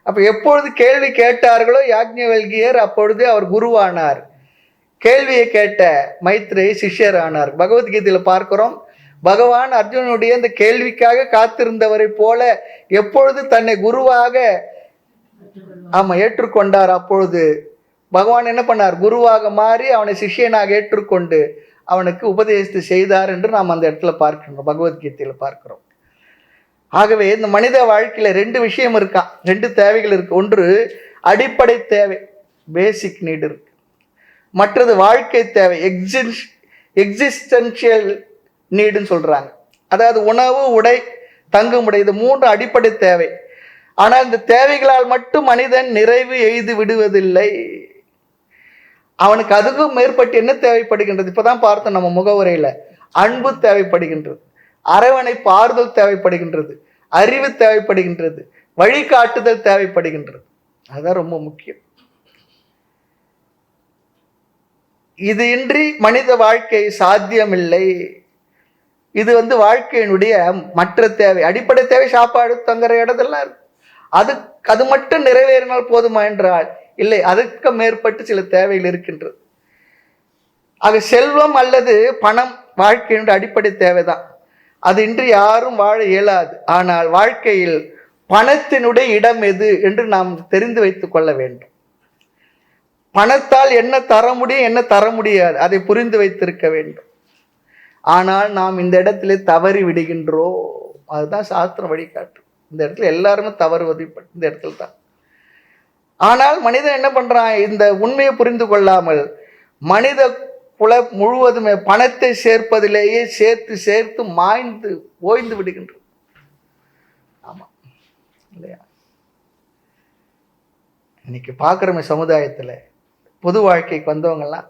அப்போ எப்பொழுது கேள்வி கேட்டார்களோ யாக்ஞவல்கியர் அப்பொழுது அவர் குருவானார். கேள்வியை கேட்ட மைத்ரேயி சிஷ்யர் ஆனார். பகவத்கீதையில் பார்க்கிறோம், பகவான் அர்ஜுனனுடைய இந்த கேள்விக்காக காத்திருந்தவரை போல எப்பொழுது தன்னை குருவாக ஏற்றுக்கொண்டார், அப்பொழுது பகவான் என்ன பண்ணார்? குருவாக மாறி அவனை சிஷ்யனாக ஏற்றுக்கொண்டு அவனுக்கு உபதேசத்தை செய்தார் என்று நாம் அந்த இடத்துல பார்க்கிறோம், பகவத்கீதையில் பார்க்கிறோம். ஆகவே இந்த மனித வாழ்க்கையில ரெண்டு விஷயம் இருக்கான், ரெண்டு தேவைகள் இருக்கு. ஒன்று அடிப்படை தேவை, பேசிக் நீடு இருக்கு. மற்றது வாழ்க்கை தேவை, எக்ஸிஸ்டென்ஷியல் நீடுன்னு சொல்றாங்க. அதாவது உணவு, உடை, தங்குமுடை, இது மூன்று அடிப்படை தேவை. ஆனால் இந்த தேவைகளால் மட்டும் மனிதன் நிறைவு எய்து விடுவதில்லை. அவனுக்கு அதுக்கும் மேற்பட்டு என்ன தேவைப்படுகின்றது? இப்பதான் பார்த்தோம் நம்ம முகவுரையில. அன்பு தேவைப்படுகின்றது, அரவணைப்பு ஆறுதல் தேவைப்படுகின்றது, அறிவு தேவைப்படுகின்றது, வழிகாட்டுதல் தேவைப்படுகின்றது. அதுதான் ரொம்ப முக்கியம். இது இன்றி மனித வாழ்க்கை சாத்தியமில்லை. இது வாழ்க்கையினுடைய மற்ற தேவை, அடிப்படை தேவை. சாப்பாடு, தங்குற இடத்தெல்லாம் இருக்கு. அது மட்டும் நிறைவேறினால் போதுமா என்றால் இல்லை, அதுக்கு மேற்பட்டு சில தேவைகள் இருக்கின்றது. ஆக செல்வம் அல்லது பணம் வாழ்க்கையினுடைய அடிப்படை தேவைதான். அது இன்றி யாரும் வாழ இயலாது. ஆனால் வாழ்க்கையில் பணத்தினுடைய இடம் எது என்று நாம் தெரிந்து வைத்துக் கொள்ள வேண்டும். பணத்தால் என்ன தர முடியும், என்ன தர முடியாது, அதை புரிந்து வைத்திருக்க வேண்டும். ஆனால் நாம் இந்த இடத்துல தவறி விடுகின்றோம். அதுதான் சாஸ்திரம் வழிகாட்டு. இந்த இடத்துல எல்லாருமே தவறுவது இந்த இடத்துல தான். ஆனால் மனிதன் என்ன பண்றான்? இந்த உண்மையை புரிந்து கொள்ளாமல் மனித குல முழுவதுமே பணத்தை சேர்ப்பதிலேயே சேர்த்து சேர்த்து மாய்ந்து ஓய்ந்து விடுகின்றது. ஆமா இல்லையா? இன்னைக்கு பார்க்குறோமே சமுதாயத்தில் பொது வாழ்க்கைக்கு வந்தவங்கெல்லாம்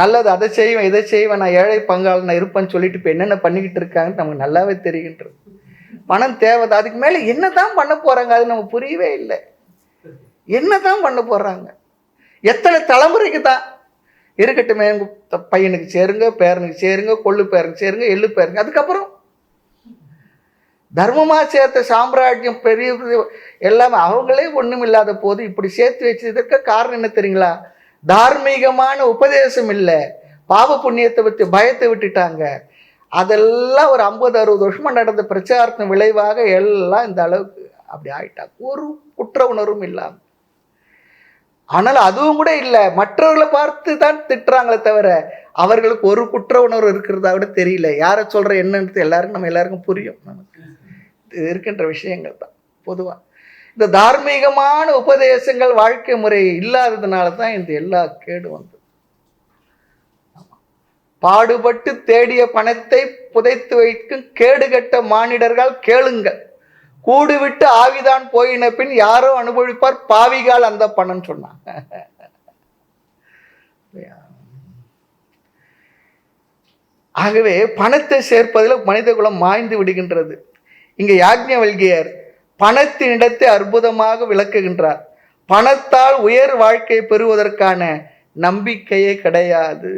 நல்லது அதை செய்வேன் இதை செய்வேன், நான் ஏழை பங்காளன் நான் இருப்பேன்னு சொல்லிட்டு இப்போ என்னென்ன பண்ணிக்கிட்டு இருக்காங்கன்னு நமக்கு நல்லாவே தெரிகின்றது. பணம் தேவை, அதுக்கு மேலே என்ன தான் பண்ண போகிறாங்க அது நமக்கு புரியவே இல்லை. என்ன தான் பண்ண போகிறாங்க? எத்தனை தலைமுறைக்கு தான் இருக்கட்டுமே, பையனுக்கு சேருங்க, பேரனுக்கு சேருங்க, கொள்ளு பேரனுக்கு சேருங்க, எள்ளு பேருங்க, அதுக்கப்புறம் தர்மமாக சேர்த்த சாம்ராஜ்யம் பெரிய எல்லாமே அவங்களே ஒன்றும் இல்லாத போது இப்படி சேர்த்து வச்சதற்கு காரணம் என்ன தெரியுங்களா? தார்மீகமான உபதேசம் இல்லை, பாவ புண்ணியத்தை பற்றி பயத்தை விட்டுட்டாங்க. அதெல்லாம் ஒரு 50-60 வருஷமா நடந்த பிரச்சாரத்தின் விளைவாக எல்லாம் இந்த அளவுக்கு அப்படி ஆயிட்டாங்க, ஒரு குற்ற உணர்வும் இல்லாமல். ஆனால் அதுவும் கூட இல்லை, மற்றவர்களை பார்த்து தான் திட்டுறாங்களே தவிர அவர்களுக்கு ஒரு குற்ற உணர்வு இருக்கிறதா கூட தெரியல. யாரை சொல்ற என்னன்றது நம்ம எல்லாருக்கும் புரியும். நமக்கு இது இருக்கின்ற விஷயங்கள் தான் பொதுவாக இந்த தார்மீகமான உபதேசங்கள் வாழ்க்கை முறை இல்லாததுனால தான் இந்த எல்லா கேடு வந்தது. பாடுபட்டு தேடிய பணத்தை புதைத்து வைக்கும் கேடுகட்ட மானிடர்கள் கேளுங்கள், கூடு விட்டு ஆவிதான் போயின பின் யாரோ அனுபவிப்பார் பாவிகால் அந்த பணம் சொன்னாங்க. ஆகவே பணத்தை சேர்ப்பதில் மனித குலம் மாய்ந்து விடுகின்றது. இங்க யாக்ஞவல்கியர் பணத்தின் இடத்தை அற்புதமாக விளக்குகின்றார். பணத்தால் உயர் வாழ்க்கை பெறுவதற்கான நம்பிக்கையே கிடையாது.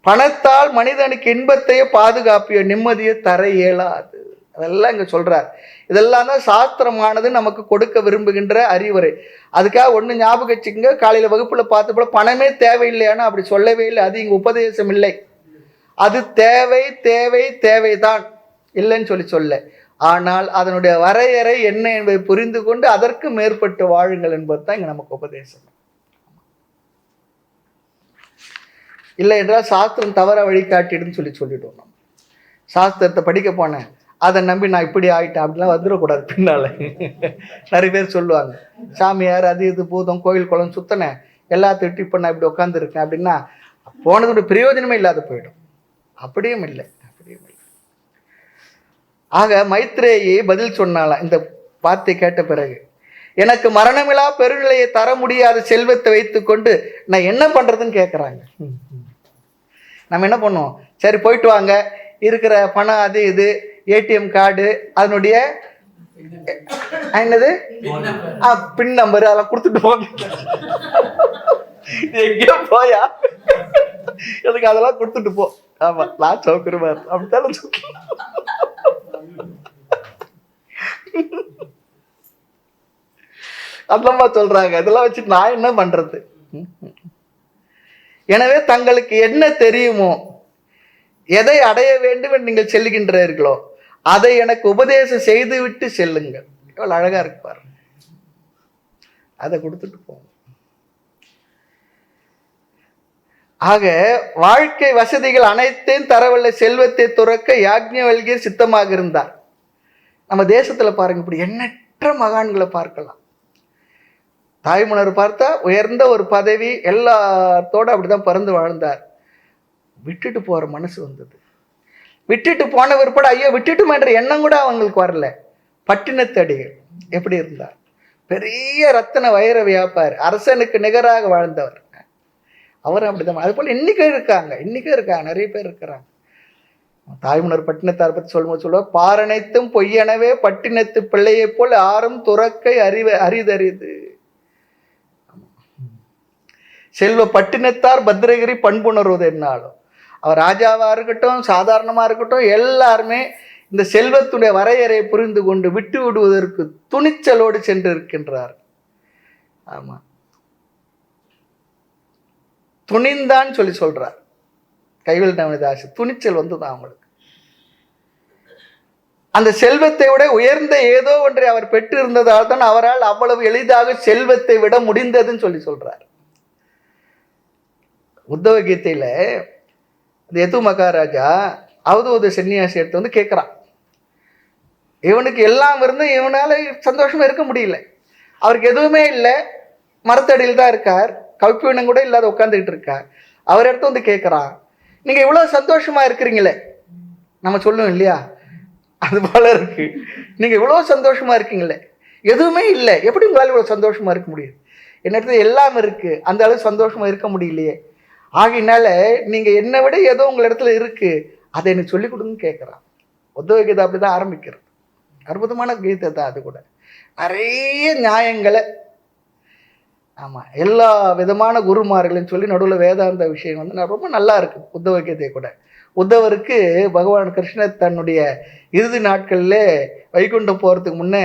பணத்தால் மனிதனுக்கு இன்பத்தையோ பாதுகாப்பையோ நிம்மதியோ தர இயலாது. அதெல்லாம் இங்க சொல்றார். இதெல்லாம் தான் சாஸ்திரமானது நமக்கு கொடுக்க விரும்புகின்ற அறிவுரை. அதுக்காக ஒன்று ஞாபகம் வச்சுக்கோங்க, காலையில் வகுப்புல பார்த்த போல பணமே தேவையில்லையானா அப்படி சொல்லவே இல்லை. அது இங்க உபதேசம் இல்லை. அது தேவை தேவை தேவைதான், இல்லைன்னு சொல்ல. ஆனால் அதனுடைய வரையறை என்ன என்பதை புரிந்து கொண்டு அதற்கு மேற்பட்டு வாழுங்கள் என்பது தான் இங்க நமக்கு உபதேசம். இல்லை என்றால் சாஸ்திரம் தவற வழிகாட்டிடுன்னு சொல்லிட்டோம். நம்ம சாஸ்திரத்தை படிக்க போனேன், அதை நம்பி நான் இப்படி ஆயிட்டேன் அப்படிலாம் வந்துடக்கூடாது. பின்னால நிறைய பேர் சொல்லுவாங்க, சாமியார் அது இது பூதம் கோயில் குளம் சுத்தனேன் எல்லாத்தையும் இப்போ நான் இப்படி உட்காந்துருக்கேன் அப்படின்னா போனதுடைய பிரயோஜனமே இல்லாத போயிடும். அப்படியும் இல்லை. ஆக மைத்ரேயி பதில் சொன்னாலாம் இந்த வார்த்தை கேட்ட பிறகு, எனக்கு மரணமில்லா பெருநிலையை தர முடியாத செல்வத்தை வைத்துக்கொண்டு நான் என்ன பண்றதுன்னு கேட்குறாங்க. நம்ம என்ன பண்ணுவோம், சரி போயிட்டு வாங்க, இருக்கிற பணம் அது இது ஏடிஎம் கார்டு அதனுடைய என்னது பின் நம்பர் அதெல்லாம் கொடுத்துட்டு போங்க. எங்கேயோ போயா எனக்கு அதெல்லாம் கொடுத்துட்டு போ. ஆமா நான் சௌகரியமா அப்படித்தான அதெல்லாமா சொல்றாங்க. இதெல்லாம் வச்சு நான் என்ன பண்றது? எனவே தங்களுக்கு என்ன தெரியுமோ, எதை அடைய வேண்டும் என்று நீங்கள் செல்லுகின்றீர்களோ அதை எனக்கு உபதேசம் செய்து விட்டு செல்லுங்கள். எவ்வளவு அழகா இருக்கு பாருங்க. அதை கொடுத்துட்டு போங்க. ஆக வாழ்க்கை வசதிகள் அனைத்தையும் தரவல்ல செல்வத்தை துறக்க யாக்ஞவல்கியர் சித்தமாக இருந்தார். நம்ம தேசத்துல பாருங்க, இப்படி எண்ணற்ற மகான்களை பார்க்கலாம். தாய்மன்னர் பார்த்தா உயர்ந்த ஒரு பதவி, எல்லாத்தோட அப்படிதான் பறந்து வாழ்ந்தார். விட்டுட்டு போற மனசு வந்தது. விட்டுட்டு போன விற்பட ஐயோ விட்டுட்டுமேன்ற எண்ணம் கூட அவங்களுக்கு வரல. பட்டினத்தடிகள் எப்படி இருந்தார்? பெரிய ரத்தன வைர வியாபாரி, அரசனுக்கு நிகராக வாழ்ந்தவர். அவரும் அப்படிதான். அது போல இன்னைக்கும் இருக்காங்க, நிறைய பேர் இருக்கிறாங்க. தாய்மன்னர் பட்டினத்தார் பற்றி சொல்லுவார், பாரனைத்தும் பொய்யனவே பட்டினத்து பிள்ளையை போல் ஆறும் துறக்கை அரிதறிது. செல்வ பட்டினத்தார் பத்ரகிரி பண்புணர்வது என்னாலும் அவர் ராஜாவா இருக்கட்டும் சாதாரணமா இருக்கட்டும் எல்லாருமே இந்த செல்வத்துடைய வரையறையை புரிந்து கொண்டு விட்டு விடுவதற்கு துணிச்சலோடு சென்று இருக்கின்றார். ஆமா, துணிந்தான் சொல்றார் கைவேல் நவநீதாசு. துணிச்சல் வந்துதான் அவங்களுக்கு. அந்த செல்வத்தை விட உயர்ந்த ஏதோ ஒன்றை அவர் பெற்று இருந்ததால் தான் அவரால் அவ்வளவு எளிதாக செல்வத்தை விட முடிந்ததுன்னு சொல்றார். உத்தவ கீதையில எது மகாராஜா அவதூத சன்னியாசி எடுத்து வந்து கேட்கிறான், இவனுக்கு எல்லாம் இருந்தும் இவனால சந்தோஷமா இருக்க முடியல, அவருக்கு எதுவுமே இல்லை, மரத்தடியில் தான் இருக்கார், கவிப்பினம் கூட இல்லாத உட்காந்துக்கிட்டு இருக்கா. அவர் இடத்த வந்து கேட்குறான், நீங்கள் இவ்வளோ சந்தோஷமாக இருக்கிறீங்களே, நம்ம சொல்லுவோம் இல்லையா, அது போல இருக்கு. நீங்கள் இவ்வளோ சந்தோஷமாக இருக்கீங்களே, எதுவுமே இல்லை, எப்படி உங்களால் இவ்வளோ சந்தோஷமாக இருக்க முடியுது? என்ன இடத்துல எல்லாம் இருக்குது, அந்த அளவு சந்தோஷமாக இருக்க முடியலையே. ஆகினால நீங்கள் என்னை விட ஏதோ உங்கள் இடத்துல இருக்குது, அதை எனக்கு சொல்லிக் கொடுங்கன்னு கேட்குறான். உத்தவ கீதை அப்படி தான் ஆரம்பிக்கிறது. அற்புதமான கீதை தான் அது கூட. நிறைய நியாயங்களை, ஆமாம், எல்லா விதமான குருமார்களையும் சொல்லி நடுவில் வேதாந்த விஷயம் வந்து ரொம்ப நல்லா இருக்குது உத்தவ கீதை கூட. உத்தவருக்கு பகவான் கிருஷ்ணர் தன்னுடைய இறுதி நாட்களில் வைகுண்டம் போகிறதுக்கு முன்னே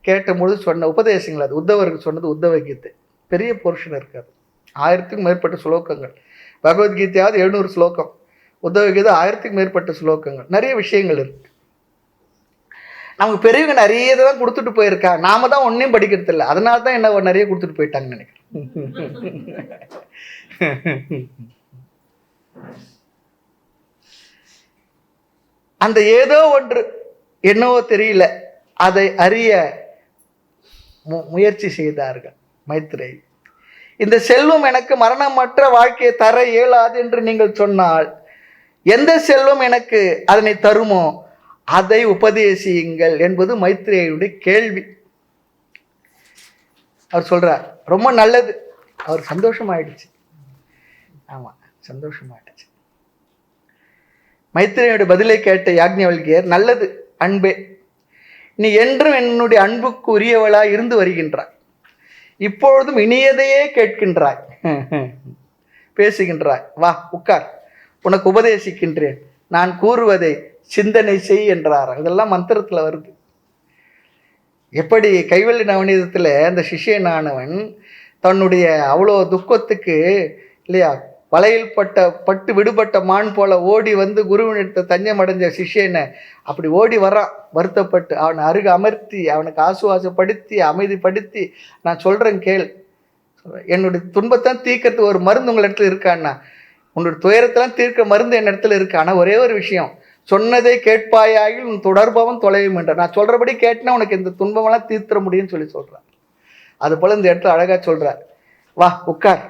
கேட்டபொழுது சொன்ன உபதேசங்கள், அது உத்தவருக்கு சொன்னது உத்தவ கீதை. பெரிய போர்ஷன் இருக்காது, 1000க்கும் மேற்பட்ட ஸ்லோகங்கள். பகவத்கீதையாவது 700 ஸ்லோகம், உத்தவ கீதை 1000க்கும் மேற்பட்ட ஸ்லோகங்கள். நிறைய விஷயங்கள் இருக்கு. நமக்கு பெரியவங்க நிறைய தான் கொடுத்துட்டு போயிருக்கா, நாம தான் ஒன்றையும் படிக்கிறது இல்லை. அதனால தான் என்ன நிறைய கொடுத்துட்டு போயிட்டாங்கன்னு நினைக்கிறேன். அந்த ஏதோ ஒன்று என்னவோ தெரியல, அதை அறிய முயற்சி செய்தார்கள் மைத்ரேயி. இந்த செல்வம் எனக்கு மரணமற்ற வாழ்க்கையை தர இயலாது என்று நீங்கள் சொன்னால், எந்த செல்வம் எனக்கு அதனை தருமோ அதை உபதேசியுங்கள் என்பது மைத்ரேயுடைய கேள்வி. அவர் சொல்றார், ரொம்ப நல்லது. அவர் சந்தோஷமாயிடுச்சு. ஆமாம், சந்தோஷமாயிடுச்சு. மைத்ரேயுடைய பதிலை கேட்ட யாக்ஞவல்கியர், நல்லது அன்பே, நீ என்றும் என்னுடைய அன்புக்கு உரியவளாய் இருந்து வருகின்றாய், இப்பொழுதும் இனியதையே கேட்கின்றாய், பேசுகின்றாய். வா உட்கார், உனக்கு உபதேசிக்கின்றேன், நான் கூறுவதை சிந்தனை செய் என்றார். இதெல்லாம் மந்திரத்தில் வருது. எப்படி கைவல்லி நவநீதத்தில் அந்த சிஷ்யனானவன் தன்னுடைய அவ்வளோ துக்கத்துக்கு இல்லையா, வலையில் பட்டு விடுபட்ட மான் போல ஓடி வந்து குருவினிடத்தை தஞ்சம் அடைஞ்ச சிஷ்யனை அப்படி ஓடி வரான் வருத்தப்பட்டு. அவனை அருக அமர்த்தி அவனுக்கு ஆசுவாசப்படுத்தி அமைதிப்படுத்தி, நான் சொல்கிறேன் கேள், என்னுடைய துன்பத்தான் தீர்க்கறதுக்கு ஒரு மருந்து உங்கள் இடத்துல இருக்கான்னா, உன்னுடைய துயரத்தெல்லாம் தீர்க்க மருந்து என் இடத்துல இருக்கு. ஆனால் ஒரே ஒரு விஷயம், சொன்னதை கேட்பாயாகில் உன் தொடர்பவன் தொலைவும் என்ற, நான் சொல்கிறபடி கேட்டினா உனக்கு இந்த துன்பமெல்லாம் தீர்த்திட முடியும்னு சொல்கிறார். அது போல் இந்த இடத்துல அழகாக சொல்கிறார், வா உட்கார்,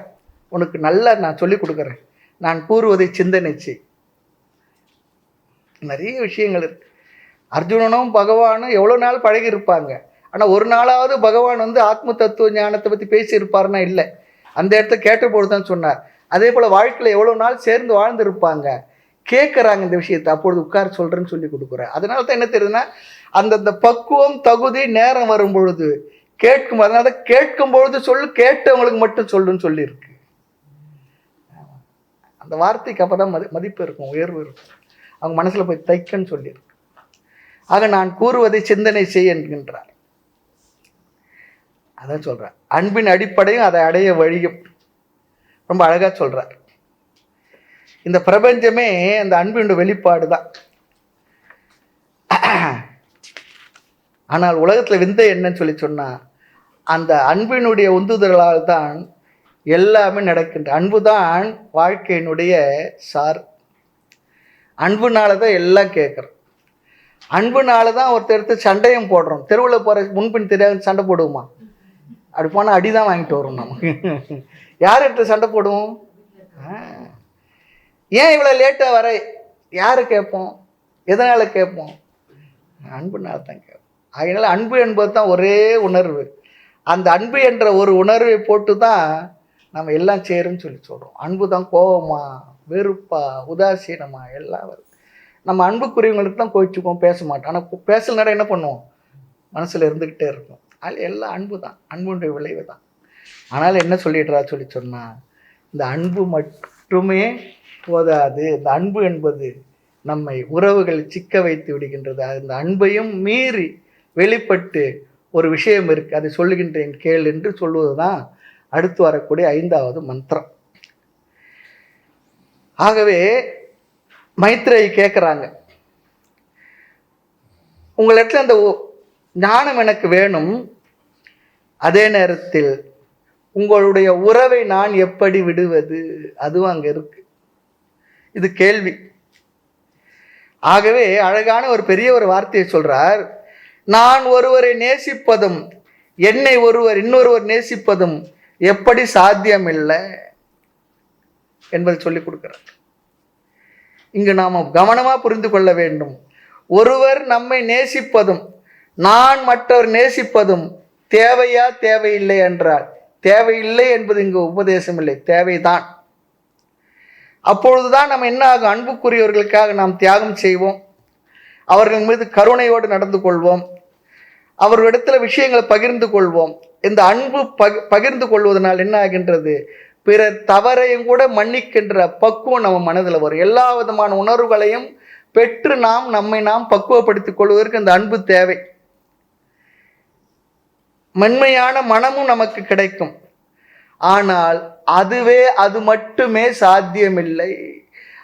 உனக்கு நல்லா நான் சொல்லி கொடுக்குறேன், நான் கூறுவதை சிந்தனை செய். நிறைய விஷயங்கள் இருக்கு. அர்ஜுனனும் பகவானும் எவ்வளோ நாள் பழகி இருப்பாங்க, ஆனால் ஒரு நாளாவது பகவான் வந்து ஆத்ம தத்துவ ஞானத்தை பற்றி பேசியிருப்பாருன்னா இல்லை. அந்த இடத்த கேட்டபோது தான் சொன்னார். அதே போல் வாழ்க்கையில் எவ்வளோ நாள் சேர்ந்து வாழ்ந்துருப்பாங்க, கேட்குறாங்க இந்த விஷயத்தை, அப்பொழுது உட்கார் சொல்கிறேன்னு சொல்லி கொடுக்குறேன். அதனால தான் என்ன தெரியுதுன்னா, அந்தந்த பக்குவம் தகுதி நேரம் வரும் பொழுது கேட்கும். அதனால தான் கேட்கும் பொழுது சொல்லு, கேட்டவங்களுக்கு மட்டும் சொல்லுன்னு சொல்லியிருக்கு. அந்த வார்த்தைக்கு அப்போ தான் மதிப்பு இருக்கும், உயர்வு இருக்கும், அவங்க மனசில் போய் தைக்கன்னு சொல்லியிருக்கு. ஆக நான் கூறுவதை சிந்தனை செய் என்கின்றார். அதான் சொல்கிறார், அன்பின் அடிப்படையும் அதை அடைய வழியும் ரொம்ப அழகாக சொல்கிறார். இந்த பிரபஞ்சமே அந்த அன்பினுடைய வெளிப்பாடு தான். ஆனால் உலகத்தில் விந்தை என்னன்னு சொல்லி சொன்னால், அந்த அன்பினுடைய உந்துதலால் தான் எல்லாமே நடக்கின்ற. அன்பு தான் வாழ்க்கையினுடைய சார். அன்புனால தான் எல்லாம் கேட்குறோம். அன்புனால தான் ஒருத்தர் எடுத்து சண்டையும் போடுறோம். தெருவில் போகிற முன்பின் தெரியாது சண்டை போடுவோமா? அப்படி போனால் அடி தான் வாங்கிட்டு வரும். நமக்கு யார் எடுத்து சண்டை போடுவோம்? ஏன் இவ்வளோ லேட்டாக வர யார் கேட்போம்? எதனால் கேட்போம்? அன்புனால தான் கேட்போம். அதனால் அன்பு என்பது தான் ஒரே உணர்வு. அந்த அன்பு என்ற ஒரு உணர்வை போட்டு தான் நம்ம எல்லாம் சேருன்னு சொல்லி சொல்கிறோம். அன்பு தான் கோபமா, வெறுப்பா, உதாசீனமா எல்லாம் வருது. நம்ம அன்புக்குரியவங்களுக்கு தான் கோச்சிப்போம், பேச மாட்டோம். ஆனால் பேசலனாட என்ன பண்ணுவோம்? மனசில் இருந்துக்கிட்டே இருக்கும். அதில் எல்லாம் அன்பு தான், அன்புடைய விளைவு தான். ஆனால் என்ன சொல்லிடுறா சொல்லி சொன்னால், இந்த அன்பு மட்டுமே போதாது. இந்த அன்பு என்பது நம்மை உறவுகள் சிக்க வைத்து விடுகின்றது. அந்த அன்பையும் மீறி வெளிப்பட்டு ஒரு விஷயம் இருக்குது, அதை சொல்லுகின்றேன் கேள் என்று சொல்வது தான் அடுத்து வரக்கூடிய 5வது மந்திரம். ஆகவே மைத்ரேயி கேட்குறாங்க, உங்களிடத்துல அந்த ஞானம் எனக்கு வேணும், அதே நேரத்தில் உங்களுடைய உறவை நான் எப்படி விடுவது? அதுவும் அங்கே இருக்கு. இது கேள்வி. ஆகவே அழகான ஒரு பெரிய ஒரு வார்த்தையை சொல்றார், நான் ஒருவரை நேசிப்பதும் என்னை ஒருவர் இன்னொருவர் நேசிப்பதும் எப்படி சாத்தியம் இல்லை என்பதை சொல்லிக் கொடுக்கிறார். இங்கு நாம் கவனமா புரிந்து கொள்ள வேண்டும். ஒருவர் நம்மை நேசிப்பதும் நான் மற்றவர் நேசிப்பதும் தேவையா தேவையில்லை என்றால், தேவையில்லை என்பது இங்கு உபதேசம் இல்லை, தேவைதான். அப்பொழுதுதான் நம்ம என்ன ஆகும்? அன்புக்குரியவர்களுக்காக நாம் தியாகம் செய்வோம், அவர்கள் மீது கருணையோடு நடந்து கொள்வோம், அவர்களிடத்துல விஷயங்களை பகிர்ந்து கொள்வோம். இந்த அன்பு பகிர்ந்து கொள்வதனால் என்ன ஆகின்றது? பிறர் தவறையும் கூட மன்னிக்கின்ற பக்குவம் நம்ம மனதில் வரும். எல்லா விதமான உணர்வுகளையும் பெற்று நம்மை நாம் பக்குவப்படுத்திக் கொள்வதற்கு இந்த அன்பு தேவை. மென்மையான மனமும் நமக்கு கிடைக்கும். ஆனால் அது மட்டுமே சாத்தியமில்லை.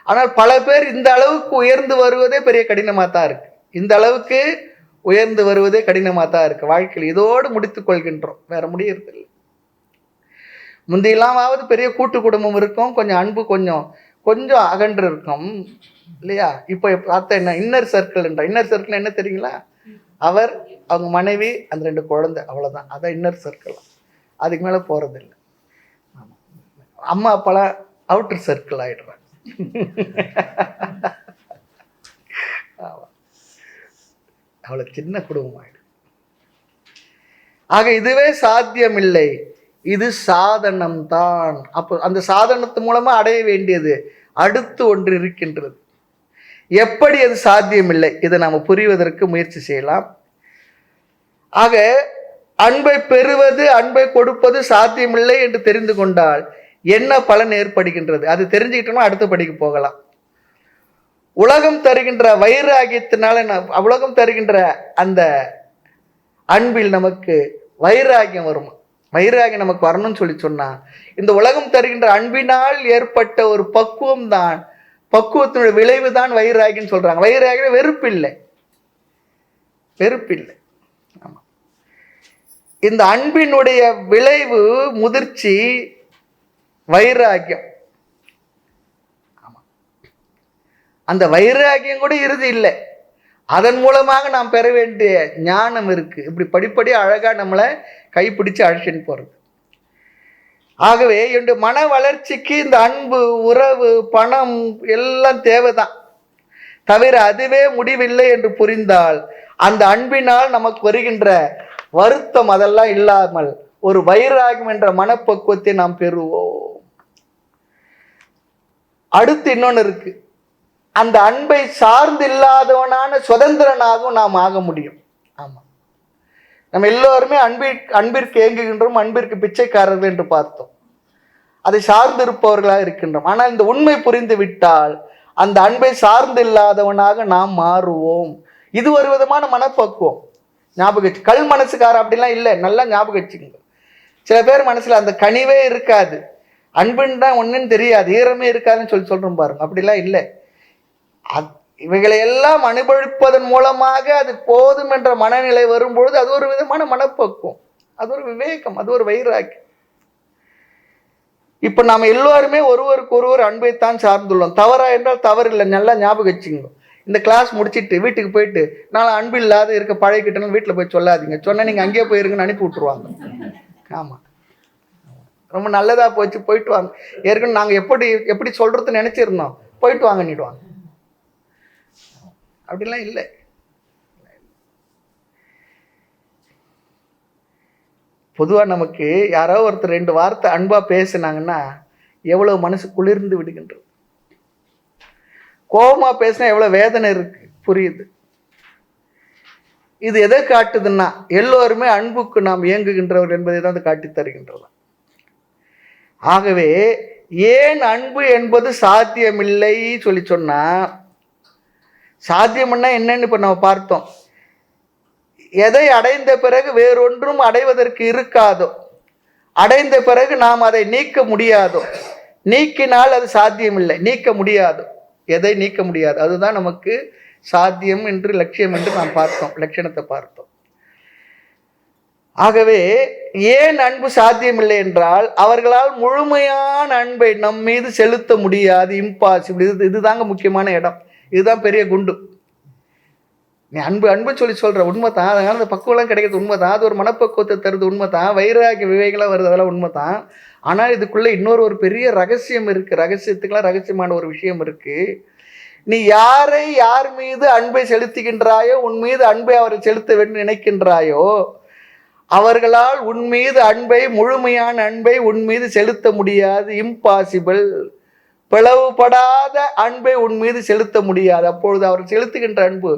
ஆனால் பல பேர் இந்த அளவுக்கு உயர்ந்து வருவதே பெரிய கடினமாக தான் இருக்கு. இந்த அளவுக்கு உயர்ந்து வருவதே கடினமாக தான் இருக்கு. வாழ்க்கையில் இதோடு முடித்துக் கொள்கின்றோம், வேற முடியறதில்லை. முந்தையெல்லாமாவது பெரிய கூட்டு குடும்பம் இருக்கும், கொஞ்சம் அன்பு கொஞ்சம் அகன்று இருக்கும் இல்லையா? இப்போ பார்த்தா என்ன இன்னர் சர்க்கிள் என்ற இன்னர் சர்க்கிள் என்ன தெரியுங்களா? அவர், அவங்க மனைவி, அந்த 2 குழந்தை, அவ்வளோதான். அதான் இன்னர் சர்க்கிள். அதுக்கு மேலே போகிறதில்லை. அம்மா அப்பாலாம் அவுட்டர் சர்க்கிள் ஆயிடுறாங்க. அவ்வளோ சின்ன குடும்பம் ஆயிடும். ஆக இதுவே சாத்தியமில்லை, இது சாதனம்தான். அப்போ அந்த சாதனத்து மூலமா அடைய வேண்டியது அடுத்து ஒன்று இருக்கின்றது. எப்படி அது சாத்தியமில்லை, இதை நாம் புரிவதற்கு முயற்சி செய்யலாம். ஆக அன்பை பெறுவது, அன்பை கொடுப்பது சாத்தியமில்லை என்று தெரிந்து கொண்டால் என்ன பலன் ஏற்படுகின்றது? அது தெரிஞ்சுக்கிட்டோம்னா அடுத்த படிக்கு போகலாம். உலகம் தருகின்ற வைராகியத்தினால, உலகம் தருகின்ற அந்த அன்பில் நமக்கு வைராகியம் வரும். வைராகியம் நமக்கு வரணும்னு சொன்னா இந்த உலகம் தருகின்ற அன்பினால் ஏற்பட்ட ஒரு பக்குவம் தான், பக்குவத்தினுடைய விளைவு தான் வைராகியம் சொல்றாங்க. வைராகியம் வெறுப்பில்லை, வெறுப்பில்லை. ஆமா, இந்த அன்பினுடைய விளைவு முதிர்ச்சி வைராகியம். ஆமா, அந்த வைராகியம் கூட இறுதி இல்லை. அதன் மூலமாக நாம் பெற வேண்டிய ஞானம் இருக்கு. இப்படி படிப்படி அழகா நம்மளை கைப்பிடிச்சு அழைச்சின்னு போறது. ஆகவே என்னுடைய மன வளர்ச்சிக்கு இந்த அன்பு, உறவு, பணம் எல்லாம் தேவைதான். தவிர அதுவே முடிவில்லை என்று புரிந்தால் அந்த அன்பினால் நமக்கு வருகின்ற வருத்தம் அதெல்லாம் இல்லாமல் ஒரு வைராகியம் என்ற மனப்பக்குவத்தை நாம் பெறுவோம். அடுத்து இன்னொன்று இருக்கு. அந்த அன்பை சார்ந்து இல்லாதவனான சுதந்திரனாகவும் நாம் ஆக முடியும். ஆமா, நம்ம எல்லோருமே அன்பிற்கு ஏங்குகின்றோம், அன்பிற்கு பிச்சைக்காரர்கள் என்று பார்த்தோம். அதை சார்ந்து இருப்பவர்களாக இருக்கின்றோம். ஆனால் இந்த உண்மை புரிந்து விட்டால் அந்த அன்பை சார்ந்து இல்லாதவனாக நாம் மாறுவோம். இது ஒரு விதமான மனப்பக்குவம். ஞாபகம் வச்சு, கல் மனசுக்கார அப்படிலாம் இல்லை, நல்லா ஞாபகம் வச்சுக்கோங்க. சில பேர் மனசுல அந்த கனிவே இருக்காது, அன்புன்னு தான் ஒன்றுன்னு தெரியாது, ஈரமே இருக்காதுன்னு சொல்றோம் பாருங்க. அப்படிலாம் இல்லை. இவைகளை எல்லாம் அனுபவிப்பதன் மூலமாக அது போதும் என்ற மனநிலை வரும்பொழுது அது ஒரு விதமான மனப்பக்குவம், அது ஒரு விவேகம், அது ஒரு வைராக்கியம். இப்ப நாம எல்லோருமே ஒருவருக்கு ஒருவர் அன்பைத்தான் சார்ந்துள்ளோம். தவறா என்றால் தவறு இல்லை, நல்லா ஞாபகம் வச்சுங்க. இந்த கிளாஸ் முடிச்சுட்டு வீட்டுக்கு போயிட்டு நான் அன்பு இல்லாத இருக்க பழகிக்கிட்டேன்னு வீட்டில் போய் சொல்லாதீங்க. சொன்னா நீங்க அங்கேயே போயிருங்கன்னு அனுப்பி விட்டுருவாங்க. ஆமா, ரொம்ப நல்லதா போச்சு, போயிட்டு வாங்க. ஏற்கனவே நாங்க எப்படி சொல்றதுன்னு நினைச்சிருந்தோம், போயிட்டு வாங்கன்னிடுவாங்க. அப்படிலாம் இல்லை. பொதுவா நமக்கு யாரோ ஒருத்தர் 2 வார்த்தை அன்பா பேசினாங்கன்னா எவ்வளவு மனசு குளிர்ந்து விடுகின்றது. கோபமா பேசினா எவ்வளவு வேதனை இருக்கு, புரியுது. இது எதை காட்டுதுன்னா எல்லோருமே அன்புக்கு நாம் இயங்குகின்றவர் என்பதை தான் அது காட்டி தருகின்றது. ஆகவே ஏன் அன்பு என்பது சாத்தியமில்லை சொல்லி சொன்னா, சாத்தியம்னா என்னன்னு இப்ப நம்ம பார்த்தோம். எதை அடைந்த பிறகு வேறொன்றும் அடைவதற்கு இருக்காதோ, அடைந்த பிறகு நாம் அதை நீக்க முடியாதோ, நீக்கினால் அது சாத்தியமில்லை, நீக்க முடியாதோ, எதை நீக்க முடியாது, அதுதான் நமக்கு சாத்தியம் என்று லட்சியம் என்று நாம் பார்த்தோம், லட்சணத்தை பார்த்தோம். ஆகவே ஏன் அன்பு சாத்தியமில்லை என்றால் அவர்களால் முழுமையான அன்பை நம் மீது செலுத்த முடியாது, இம்பாசிபிள். இதுதாங்க முக்கியமான இடம், இதுதான் பெரிய குண்டு. நீ அன்பு அன்பு சொல்கிற உண்மை தான். அதனால அந்த பக்குவெல்லாம் கிடைக்கிறது உண்மை தான். அது ஒரு மனப்பக்குவத்தை தருது உண்மை தான். வைராகிய விவேகெல்லாம் வருது, அதெல்லாம் உண்மை தான். ஆனால் இதுக்குள்ளே ஒரு பெரிய ரகசியம் இருக்குது. ரகசியத்துக்கெல்லாம் ரகசியமான ஒரு விஷயம் இருக்குது. நீ யாரை யார் மீது அன்பை செலுத்துகின்றாயோ, உன் மீது அன்பை அவரை செலுத்த வேண்டும் நினைக்கின்றாயோ, அவர்களால் உன் மீது அன்பை, முழுமையான அன்பை உன் மீது செலுத்த முடியாது. இம்பாசிபிள். பிளவுபடாத அன்பை உன் மீது செலுத்த முடியாது. அப்பொழுது அவர் செலுத்துகின்ற அன்பு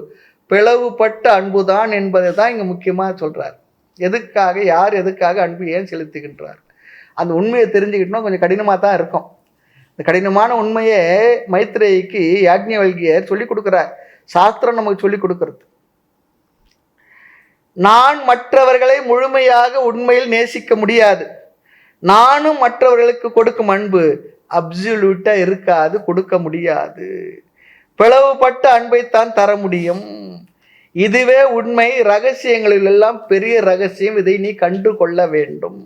பிளவுபட்ட அன்புதான் என்பதை தான் இங்கே முக்கியமாக சொல்கிறார். எதுக்காக, யார் எதுக்காக அன்பு ஏன் செலுத்துகின்றார், அந்த உண்மையை தெரிஞ்சுக்கிட்டோம். கொஞ்சம் கடினமாக தான் இருக்கும். இந்த கடினமான உண்மையை மைத்ரேயிக்கு யாக்ஞவல்கியர் சொல்லிக் கொடுக்குறார். சாஸ்திரம் நமக்கு சொல்லிக் கொடுக்கறது. நான் மற்றவர்களை முழுமையாக உண்மையில் நேசிக்க முடியாது. நானும் மற்றவர்களுக்கு கொடுக்கும் அன்பு அப்சல்யூட்டா இருக்காது, கொடுக்க முடியாது. பிளவுபட்ட அன்பைத்தான் தர முடியும். இதுவே உண்மை. ரகசியங்களில் எல்லாம் பெரிய ரகசியம். இதை நீ கண்டு கொள்ள வேண்டும்.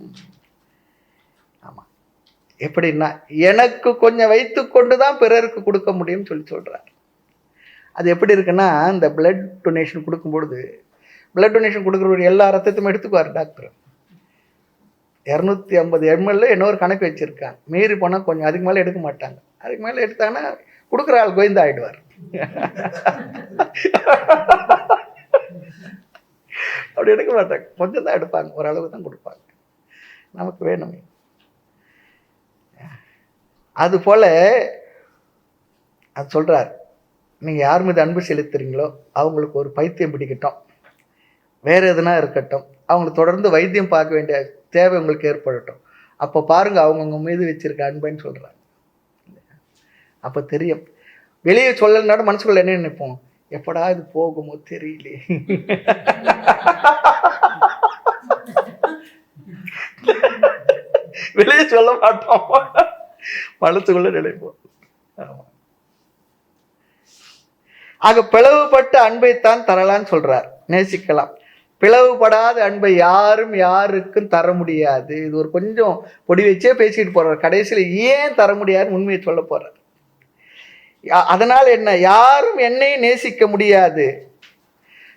ஆமா, எப்படின்னா எனக்கு கொஞ்சம் வைத்து கொண்டுதான் பிறருக்கு கொடுக்க முடியும்னு சொல்றார். அது எப்படி இருக்குன்னா, இந்த பிளட் டொனேஷன் கொடுக்கும்பொழுது, பிளட் டொனேஷன் கொடுக்குற எல்லா ரத்தத்தையும் எடுத்துக்குவார் டாக்டர். 250 ml இன்னொரு கணக்கு வச்சிருக்காங்க. மீறி போனால் கொஞ்சம், அதுக்கு மேலே எடுக்க மாட்டாங்க. அதுக்கு மேலே எடுத்தாங்கன்னா கொடுக்குற ஆள் கோயந்தா ஆயிடுவார். அப்படி எடுக்க மாட்டாங்க, கொஞ்சம் தான் எடுப்பாங்க, ஓரளவு தான் கொடுப்பாங்க. நமக்கு வேணுமே. அது போல அது சொல்றார், நீங்க யார் மீது அன்பு செலுத்துறீங்களோ அவங்களுக்கு ஒரு பைத்தியம் பிடிக்கட்டும், வேற எதுனா இருக்கட்டும், அவங்களுக்கு தொடர்ந்து வைத்தியம் பார்க்க வேண்டிய தேவை உங்களுக்கு ஏற்படட்டும். அப்போ பாருங்க அவங்கவுங்க மீது வச்சிருக்க அன்பைன்னு சொல்றாங்க. அப்போ தெரியும். வெளியே சொல்லனாலும் மனசுக்குள்ள என்ன நினைப்போம், எப்படா இது போகுமோ தெரியல. வெளியே சொல்ல மாட்டோம், மனசுக்குள்ள நினைப்போம். ஆக பிளவுபட்ட அன்பைத்தான் தரலான்னு சொல்றார், நேசிக்கலாம். பிளவுபடாத அன்பை யாரும் யாருக்கும் தர முடியாது. இது ஒரு கொஞ்சம் பொடி வச்சே பேசிட்டு போறார். கடைசியில் ஏன் தர முடியாதுன்னு உண்மையை சொல்ல போறார். அதனால் என்ன, யாரும் என்னை நேசிக்க முடியாது,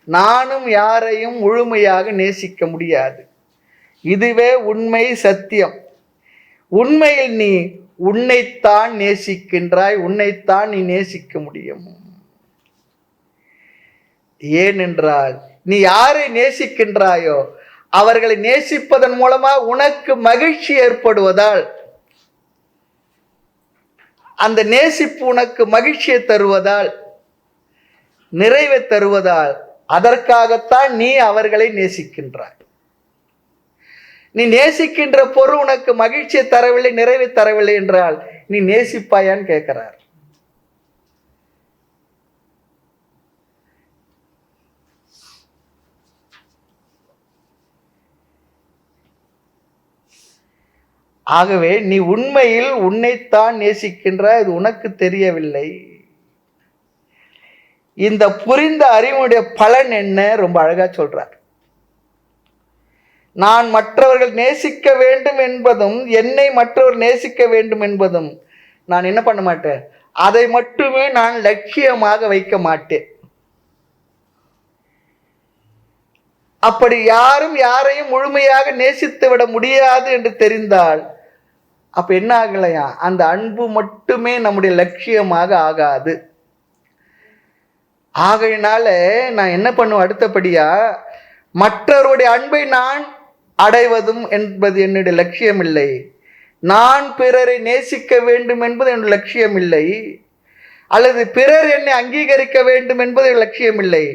நானும் யாரையும் முழுமையாக நேசிக்க முடியாது. இதுவே உண்மை, சத்தியம். உண்மையில் நீ உன்னைத்தான் நேசிக்கின்றாய், உன்னைத்தான் நீ நேசிக்க முடியும். ஏனென்றால் நீ யாரை நேசிக்கின்றாயோ அவர்களை நேசிப்பதன் மூலமா உனக்கு மகிழ்ச்சி ஏற்படுவதால், அந்த நேசிப்பு உனக்கு மகிழ்ச்சியை தருவதால், நிறைவை தருவதால், அதற்காகத்தான் நீ அவர்களை நேசிக்கின்றாய். நீ நேசிக்கின்ற பொருள் உனக்கு மகிழ்ச்சியை தரவில்லை, நிறைவை தரவில்லை என்றால் நீ நேசிப்பாயான்னு கேட்கிறார். ஆகவே நீ உண்மையில் உன்னைத்தான் நேசிக்கின்ற, இது உனக்கு தெரியவில்லை. இந்த புரிந்த அறிவுடைய பலன் என்ன, ரொம்ப அழகா சொல்றார். நான் மற்றவர்கள் நேசிக்க வேண்டும் என்பதும், என்னை மற்றவர்கள் நேசிக்க வேண்டும் என்பதும் நான் என்ன பண்ண மாட்டேன், அதை மட்டுமே நான் லட்சியமாக வைக்க மாட்டேன். அப்படி யாரும் யாரையும் முழுமையாக நேசித்து விட முடியாது என்று தெரிந்தால் அப்ப என்ன ஆகலையா, அந்த அன்பு மட்டுமே நம்முடைய லட்சியமாக ஆகாது. ஆகையினால நான் என்ன பண்ணுவேன், அடுத்தபடியா மற்றவருடைய அன்பை நான் அடைவதும் என்பது என்னுடைய லட்சியம் இல்லை. நான் பிறரை நேசிக்க வேண்டும் என்பது என்னுடைய லட்சியம் இல்லை. அல்லது பிறர் என்னை அங்கீகரிக்க வேண்டும் என்பது லட்சியம் இல்லை.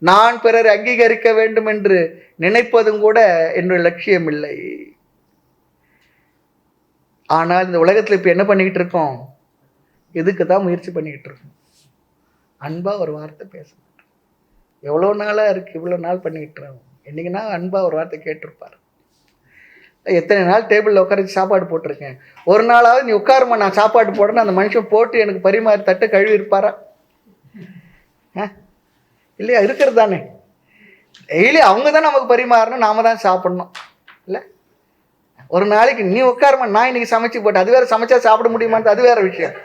நான் பிறரை அங்கீகரிக்க வேண்டும் என்று நினைப்பதும் கூட என்னுடைய லட்சியம் இல்லை. ஆனால் இந்த உலகத்தில் இப்போ என்ன பண்ணிக்கிட்டு இருக்கோம், இதுக்கு தான் முயற்சி பண்ணிக்கிட்டு இருக்கோம். அன்பா ஒரு வார்த்தை பேச மாட்டோம். எவ்வளோ நாளாக இருக்குது, இவ்வளோ நாள் பண்ணிக்கிட்டு இருக்கோம். என்னைக்குன்னா அன்பா ஒரு வார்த்தை கேட்டிருப்பார். எத்தனை நாள் டேபிளில் உட்கார சாப்பாடு போட்டிருக்கேன், ஒரு நாளாவது நீ உட்காருமா நான் சாப்பாடு போடுறேன்னு அந்த மனுஷன் போட்டு எனக்கு பரிமாறி தட்டு கழுவி இருப்பாரா? இல்லையா? இருக்கிறது தானே. டெய்லி அவங்க தான் நமக்கு பரிமாறணும், நாம தான் சாப்பிடணும். இல்லை, ஒரு நாளைக்கு நீ உட்காருமா நான் இன்னைக்கு சமைச்சு போட்டு, அது வேற சமைச்சா சாப்பிட முடியுமான்னு அது வேற விஷயம்.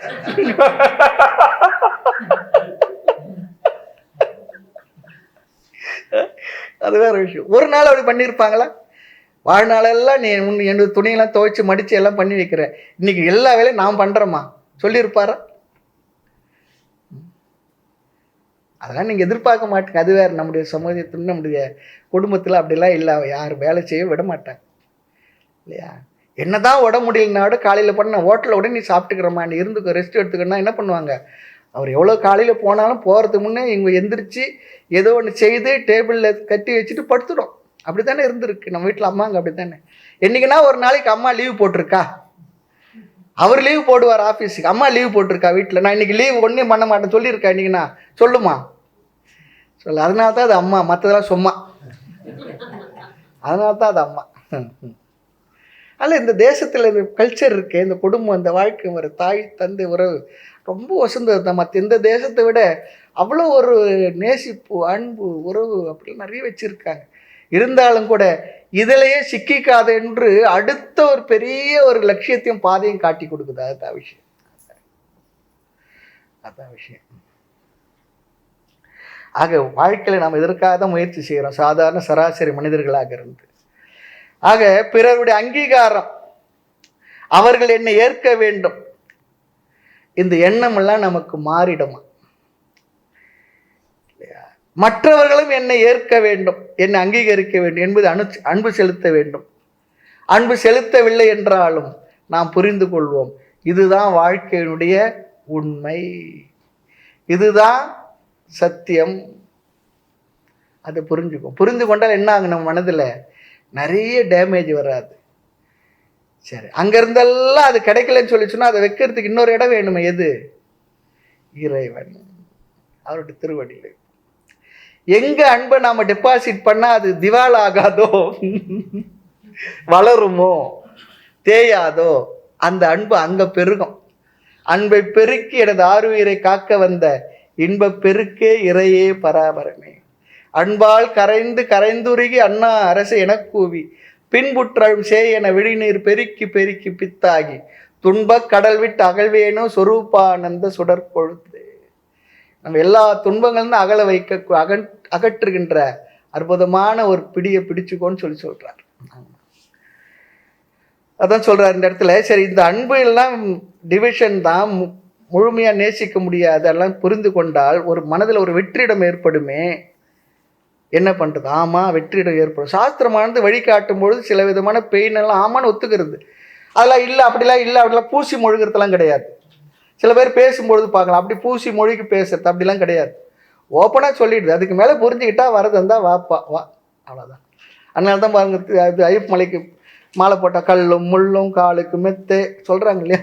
அது வேற விஷயம். ஒரு நாள் அப்படி பண்ணியிருப்பாங்களா? வாழ்நாளெல்லாம் நீ என்னோட துணியெல்லாம் துவைச்சு மடித்து எல்லாம் பண்ணி வைக்கிற, இன்னைக்கு எல்லா வேலையும் நான் பண்ணுறேம்மா சொல்லியிருப்பாரா? அதெல்லாம் நீங்கள் எதிர்பார்க்க மாட்டீங்க. அது வேறு. நம்முடைய சமூகத்தில் நம்முடைய குடும்பத்தில் அப்படிலாம் இல்லை. யாரும் வேலை செய்ய விட மாட்டாங்க இல்லையா? என்னதான் உட முடியலனாடு காலையில் பண்ண ஹோட்டலில் உடனே நீ சாப்பிட்டுக்கிறம்மா, நீ இருந்துக்க, ரெஸ்ட் எடுத்துக்கணும்னா என்ன பண்ணுவாங்க? அவர் எவ்வளோ காலையில் போனாலும் போகிறதுக்கு முன்னே இவங்க எந்திரிச்சு ஏதோ ஒன்று செய்து டேபிளில் கட்டி வச்சுட்டு படுத்துடும். அப்படி தானே இருந்திருக்கு நம்ம வீட்டில். அம்மாங்க அப்படி தானே. என்றைக்குன்னா ஒரு நாளைக்கு அம்மா லீவ் போட்டிருக்கா, அவர் லீவ் போடுவார் ஆஃபீஸுக்கு, அம்மா லீவ் போட்டிருக்கா வீட்டில், நான் இன்றைக்கி லீவ் ஒன்றும் பண்ண மாட்டேன் சொல்லியிருக்கா இன்றைக்கினா சொல்லுமா? சொல்ல. அதனால தான் அது அம்மா, மற்றதெல்லாம் சும்மா. அதனால தான் அது அம்மா. அதில் இந்த தேசத்தில் இந்த கல்ச்சர் இருக்குது, இந்த குடும்பம், இந்த வாழ்க்கை முறை, தாய் தந்தை உறவு ரொம்ப வசந்தது தான். மற்ற இந்த தேசத்தை விட அவ்வளோ ஒரு நேசிப்பு, அன்பு, உறவு அப்படிலாம் நிறைய வச்சுருக்காங்க. இருந்தாலும் கூட இதிலேயே சிக்கிக்காது என்று அடுத்த ஒரு பெரிய ஒரு லட்சியத்தையும் பாதையும் காட்டி கொடுக்குது. அதுதான் விஷயம். அதான் விஷயம். ஆக வாழ்க்கையில் நாம் இதற்காக தான் முயற்சி செய்கிறோம், சாதாரண சராசரி மனிதர்களாக இருந்து. ஆக பிறருடைய அங்கீகாரம், அவர்கள் என்னை ஏற்க வேண்டும், இந்த எண்ணமெல்லாம் நமக்கு மாறிடுமா? மற்றவர்களும் என்னை ஏற்க வேண்டும், என்னை அங்கீகரிக்க வேண்டும் என்பது அன்பு செலுத்த வேண்டும். அன்பு செலுத்தவில்லை என்றாலும் நாம் புரிந்து கொள்வோம், இதுதான் வாழ்க்கையினுடைய உண்மை, இதுதான் சத்தியம். அதை புரிஞ்சுக்கும். புரிந்து கொண்டால் என்ன ஆகும்? நம்ம மனதில் நிறைய டேமேஜ் வராது. சரி, அங்கிருந்தெல்லாம் அது கிடைக்கலன்னு சொல்லி சொன்னால் அதை வைக்கிறதுக்கு இன்னொரு இடம் வேணுமே. எது? இறைவன், அவருடைய திருவடியில். எங்க அன்பை நாம டெபாசிட் பண்ணா அது திவால் ஆகாதோ, வளருமோ, தேயாதோ, அந்த அன்பு அங்க பெருகும். அன்பை பெருக்கி எனது ஆறுயிரை காக்க வந்த இன்ப பெருக்கே இறையே பராபரமே. அன்பால் கரைந்து கரைந்துருகி அண்ணா அரசு எனக் கூவி பின்புற்றம் சேயென விழிநீர் பெருக்கி பெருக்கி பித்தாகி துன்பக் கடல் விட்டு அகழ்வேனோ சொரூபானந்த சுடற்பொழுது. நம்ம எல்லா துன்பங்கள்னு அகல வைக்க அகற்றுகின்ற அற்புதமான ஒரு பிடியை பிடிச்சுக்கோன்னு சொல்றார். அதான் சொல்றார் இந்த இடத்துல. சரி, இந்த அன்பு எல்லாம் டிவிஷன் தான், முழுமையா நேசிக்க முடியாது, அதெல்லாம் புரிந்து கொண்டால் ஒரு மனதில் ஒரு வெற்றிடம் ஏற்படுமே. என்ன பண்றது? ஆமா, வெற்றிடம் ஏற்படும். சாஸ்திரமானது வழிகாட்டும் பொழுது சில விதமான பெயின் எல்லாம் ஆமான்னு ஒத்துக்கிறது. அதெல்லாம் இல்லை, அப்படிலாம் இல்லை, அப்படிலாம் பூசி மொழிகிறதுலாம் கிடையாது. சில பேர் பேசும்பொழுது பார்க்கலாம், அப்படி பூசி மொழிக்கு பேசுறது அப்படிலாம் கிடையாது. ஓப்பனாக சொல்லிடுது. அதுக்கு மேலே புரிஞ்சுக்கிட்டா வரது இருந்தால் வாப்பா வா, அவ்வளோதான். அதனால தான் பாருங்க, அது ஐயப்ப மலைக்கு மாலை போட்டால் கல்லும் முள்ளும் காலுக்கு மெத்து சொல்கிறாங்க இல்லையா?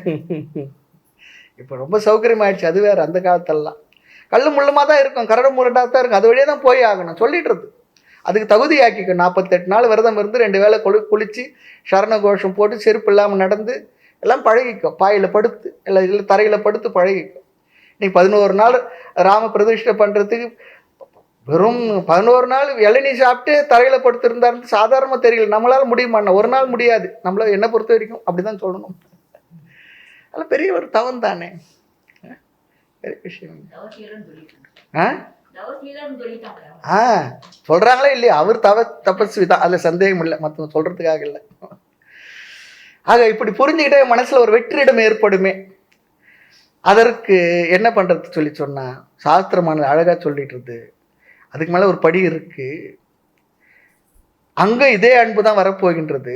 இப்போ ரொம்ப சௌகரியமாயிடுச்சு. அது வேறு. அந்த காலத்தெல்லாம் கல்லு முள்ளுமாக தான் இருக்கும், கரடு முரடாக தான் இருக்கும். அது வழியே தான் போய் ஆகணும் சொல்லிடுறது. அதுக்கு தகுதியாக்கிக்கும். 48 நாள் விரதம் இருந்து 2 வேளை குளித்து சரண கோஷம் போட்டு செருப்பு இல்லாமல் நடந்து எல்லாம் பழகிக்கும். பாயில் படுத்து இல்லை இல்லை தரையில் படுத்து பழகிக்கும். இன்னைக்கு 11 நாள் ராம பிரதிஷ்டை பண்ணுறதுக்கு வெறும் 11 நாள் இளநீ சாப்பிட்டு தரையில் படுத்துருந்தாருன்னு சாதாரணமாக தெரியல. நம்மளால் முடியுமாண்ணா? ஒரு நாள் முடியாது. நம்மள என்னை பொறுத்த வரைக்கும் அப்படி தான் சொல்லணும். அதெல்லாம் பெரிய ஒரு தவம் தானே, பெரிய விஷயம். சொல்கிறாங்களே இல்லையா? அவர் தபஸ்வி தான், அதில் சந்தேகம் இல்லை, மற்றவங்க சொல்கிறதுக்காக இல்லை. ஆக இப்படி புரிஞ்சுக்கிட்டே மனசில் ஒரு வெற்றிடம் ஏற்படுமே. அதற்கு என்ன பண்ணுறது சொல்லி சொன்னால் சாஸ்திரமானது அழகாக சொல்லிட்டுருது. அதுக்கு மேலே ஒரு படி இருக்குது. அங்கே இதே அன்பு தான் வரப்போகின்றது.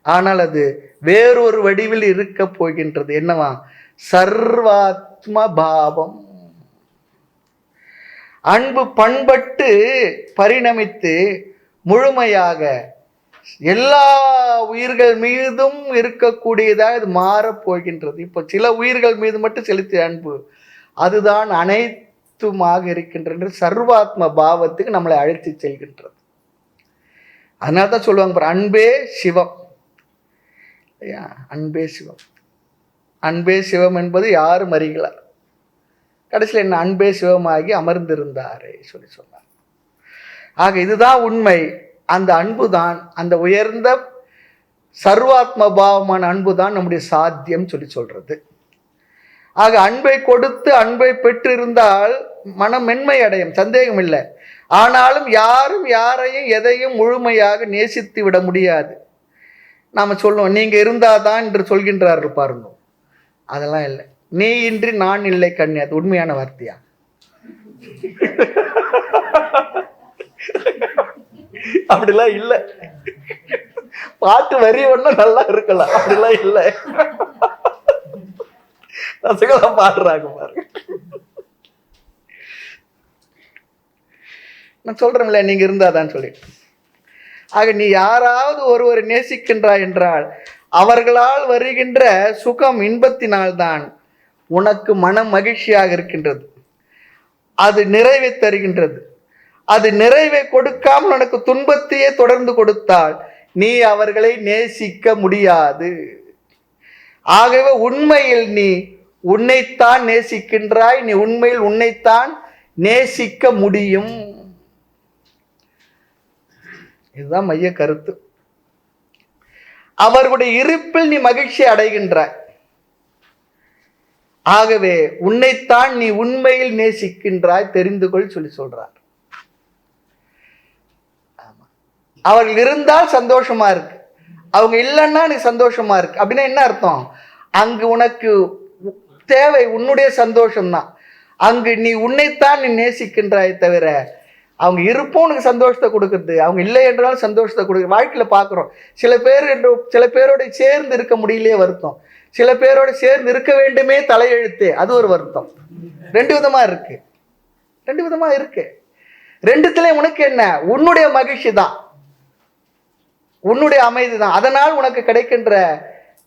ஆனால் அது வேறொரு வடிவில் இருக்க போகின்றது. என்னவா? சர்வாத்ம பாவம். அன்பு பண்பட்டு பரிணமித்து முழுமையாக எல்லா உயிர்கள் மீதும் இருக்கக்கூடியதாக இது மாறப்போகின்றது. இப்போ சில உயிர்கள் மீது மட்டும் செலுத்திய அன்பு அதுதான் அனைத்துமாக இருக்கின்ற சர்வாத்ம பாவத்துக்கு நம்மளை அழைத்து செல்கின்றது. அதனால தான் சொல்லுவாங்க, அன்பே சிவம். அன்பே சிவம், அன்பே சிவம் என்பது யாரும் அறிகிறார். கடைசியில் என்ன? அன்பே சிவமாகி அமர்ந்திருந்தாரே சொல்லி சொன்னார். ஆக இதுதான் உண்மை. அந்த அன்பு தான், அந்த உயர்ந்த சர்வாத்ம பாவமான அன்பு தான் நம்முடைய சாத்தியம் சொல்லி சொல்றது. ஆக அன்பை கொடுத்து அன்பை பெற்று இருந்தால் மனம் மென்மை அடையும், சந்தேகம் இல்லை. ஆனாலும் யாரும் யாரையும் எதையும் முழுமையாக நேசித்து விட முடியாது. நாம் சொல்லுவோம், நீங்க இருந்தாதான் என்று சொல்கின்றார்கள் பாருங்க. அதெல்லாம் இல்லை. நீ இன்றி நான் இல்லை கண்ணி. அது உண்மையான வார்த்தையா? அப்படிலாம் இல்லை. பாட்டு வரி ஒன்றும் நல்லா இருக்கலாம், அப்படிலாம் இல்லை. ரசிகலாம் பாடுறாங்க பாருங்க. நான் சொல்றேன்ல, நீங்க இருந்தாதான் சொல்லி. ஆக நீ யாராவது ஒருவரை நேசிக்கின்றாய் என்றால் அவர்களால் வருகின்ற சுகம் இன்பத்தினால்தான் உனக்கு மனம் மகிழ்ச்சியாக இருக்கின்றது. அது நிறைவை தருகின்றது. அது நிறைவை கொடுக்காமல் உனக்கு துன்பத்தையே தொடர்ந்து கொடுத்தால் நீ அவர்களை நேசிக்க முடியாது. ஆகவே உண்மையில் நீ உன்னைத்தான் நேசிக்கின்றாய். நீ உண்மையில் உன்னைத்தான் நேசிக்க முடியும். இதுதான் மைய கருத்து. அவர்களுடைய இருப்பில் நீ மகிழ்ச்சி அடைகின்றாய். ஆகவே உன்னைத்தான் நீ உண்மையில் நேசிக்கின்றாய், தெரிந்து கொள் சொல்லி சொல்றார். அவர்கள் இருந்தால் சந்தோஷமா இருக்கு, அவங்க இல்லைன்னா நீ சந்தோஷமா இருக்கு. அப்படின்னா என்ன அர்த்தம்? அங்கு உனக்கு தேவை உன்னுடைய சந்தோஷம்தான். அங்கு நீ உன்னைத்தான் நீ நேசிக்கின்றாய் தவிர அவங்க இருப்போம் உனக்கு சந்தோஷத்தை கொடுக்குறது, அவங்க இல்லை என்றாலும் சந்தோஷத்தை கொடுக்குறது. வாழ்க்கையில பார்க்குறோம், சில பேரோட சேர்ந்து இருக்க முடியலையே வருத்தம், சில பேரோட சேர்ந்து இருக்க வேண்டுமே தலையெழுத்து, அது ஒரு வருத்தம். ரெண்டு விதமா இருக்கு. ரெண்டுத்துலயும் உனக்கு என்ன? உன்னுடைய மகிழ்ச்சி தான், உன்னுடைய அமைதி தான், அதனால் உனக்கு கிடைக்கின்ற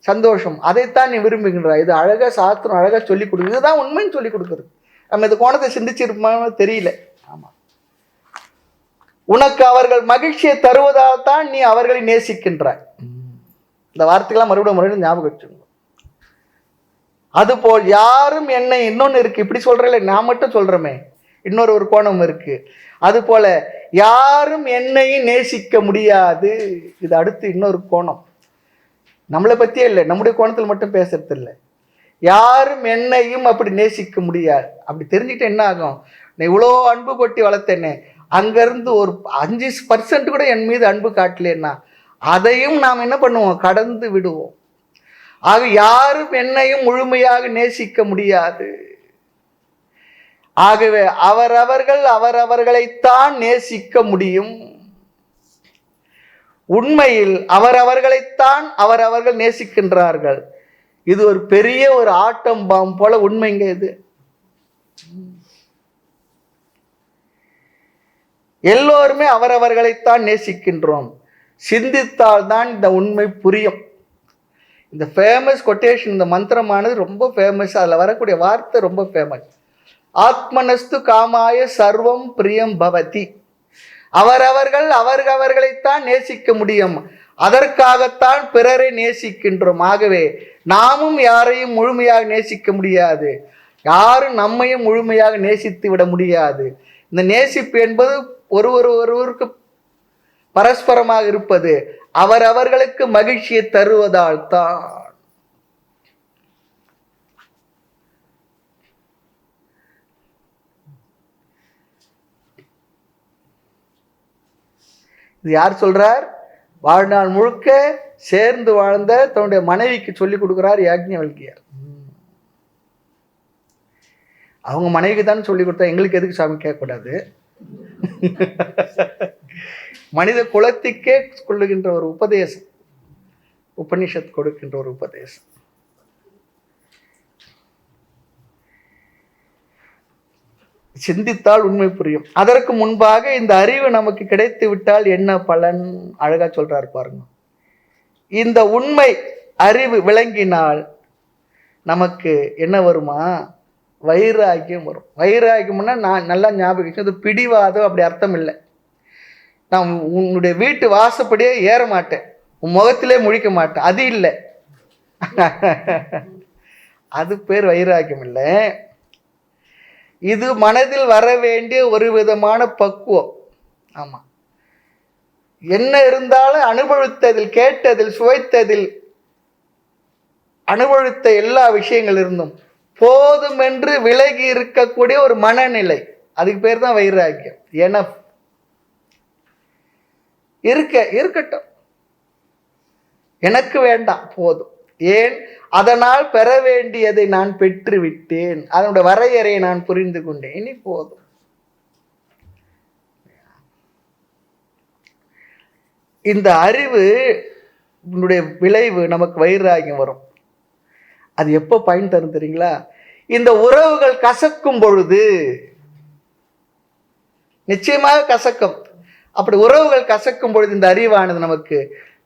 சந்தோஷம், அதைத்தான் நீ விரும்புகின்ற. இது அழகா சாஸ்திரம் அழகா சொல்லி கொடுக்குது. இதுதான் உண்மைன்னு சொல்லி கொடுக்குறது. நம்ம இது கோணத்தை சிந்திச்சிருப்போம்னு தெரியல. ஆமா, உனக்கு அவர்கள் மகிழ்ச்சியை தருவதால் தான் நீ அவர்களை நேசிக்கின்றாய். இந்த வார்த்தைகளாம் மறுபடியும் ஞாபகம் வச்சுக்கணும். அதுபோல் யாரும் என்னை, இன்னொன்னு இருக்கு, இப்படி சொல்றேன் நான் மட்டும் சொல்றேமே, இன்னொரு கோணம் இருக்கு. அது போல யாரும் என்னையும் நேசிக்க முடியாது. இது அடுத்து இன்னொரு கோணம். நம்மளை பத்தியே இல்லை, நம்முடைய கோணத்தில் மட்டும் பேசுறது இல்லை. யாரும் என்னையும் அப்படி நேசிக்க முடியாது. அப்படி தெரிஞ்சுக்கிட்டு என்ன ஆகும்? நான் இவ்வளோ அன்பு கொட்டி வளர்த்தேனே, அங்கிருந்து ஒரு 5% கூட என் மீது அன்பு காட்டலன்னா அதையும் நாம் என்ன பண்ணுவோம்? கடந்து விடுவோம். ஆக யாரும் என்னையும் முழுமையாக நேசிக்க முடியாது. ஆகவே அவரவர்களைத்தான் நேசிக்க முடியும். உண்மையில் அவரவர்களைத்தான் அவரவர்கள் நேசிக்கின்றார்கள். இது ஒரு பெரிய ஒரு ஆட்டம் பாம் போல உண்மைங்க. இது எல்லோருமே அவரவர்களைத்தான் நேசிக்கின்றோம். சிந்தித்தால் தான் இந்த உண்மை புரியும். இந்த ஃபேமஸ் கொட்டேஷன், இந்த மந்திரமானது ரொம்ப ஃபேமஸ். அதில் வரக்கூடிய வார்த்தை ரொம்ப ஃபேமஸ். ஆத்மனஸ்து காமாய சர்வம் பிரியம் பவதி. அவரவர்களைத்தான் நேசிக்க முடியும். அதற்காகத்தான் பிறரை நேசிக்கின்றோம். ஆகவே நாமும் யாரையும் முழுமையாக நேசிக்க முடியாது, யாரும் நம்மையும் முழுமையாக நேசித்து விட முடியாது. இந்த நேசிப்பு என்பது ஒருவருக்கு பரஸ்பரமாக இருப்பது, அவரவர்களுக்கு மகிழ்ச்சியை தருவதால் தான். இது யார் சொல்றார்? வாழ்நாள் முழுக்க சேர்ந்து வாழ்ந்த தன்னுடைய மனைவிக்கு சொல்லிக் கொடுக்கிறார் யாக்ஞவல்கியர். அவங்க மனைவிக்கு தான் சொல்லிக் கொடுத்தா, எங்களுக்கு எதுக்கு சாமி கேட்கக்கூடாது? மனித குலத்துக்கே கொள்ளுகின்ற ஒரு உபதேசம், உபனிஷத் கொடுக்கின்ற ஒரு உபதேசம். சிந்தித்தால் உண்மை புரியும். அதற்கு முன்பாக இந்த அறிவு நமக்கு கிடைத்து விட்டால் என்ன பலன்? அழகா சொல்றாரு பாருங்க. இந்த உண்மை அறிவு விளங்கினால் நமக்கு என்ன வருமா? வைராகியம் வரும். வைராகியம்னா நான் நல்லா ஞாபகம், அது பிடிவாதம் அப்படி அர்த்தம் இல்லை. நான் உன்னுடைய வீட்டு வாசப்படியே ஏற மாட்டேன், உன் முகத்திலே முழிக்க மாட்டேன், அது இல்லை. அது பேர் வைராகியம் இல்லை. இது மனதில் வர வேண்டிய ஒரு விதமான பக்குவம். ஆமா, என்ன இருந்தாலும் அனுபவித்ததில், கேட்டதில், சுவைத்ததில், அனுபவித்த எல்லா விஷயங்கள் இருந்தும் போதும் என்று விலகி இருக்கக்கூடிய ஒரு மனநிலை, அதுக்கு பேர் தான் வைராக்கியம். எனஃப் இருக்கட்டும், எனக்கு வேண்டாம், போதும். ஏன்? அதனால் பெற வேண்டியதை நான் பெற்று விட்டேன், அதனுடைய வரையறையை நான் புரிந்து கொண்டேன், இனி போதும். இந்த அறிவு விளைவு நமக்கு வைராகியம் வரும். அது எப்போ பயன் தரும் தெரியுங்களா? இந்த உறவுகள் கசக்கும் பொழுது. நிச்சயமாக கசக்கும். அப்படி உறவுகள் கசக்கும் பொழுது இந்த அறிவானது நமக்கு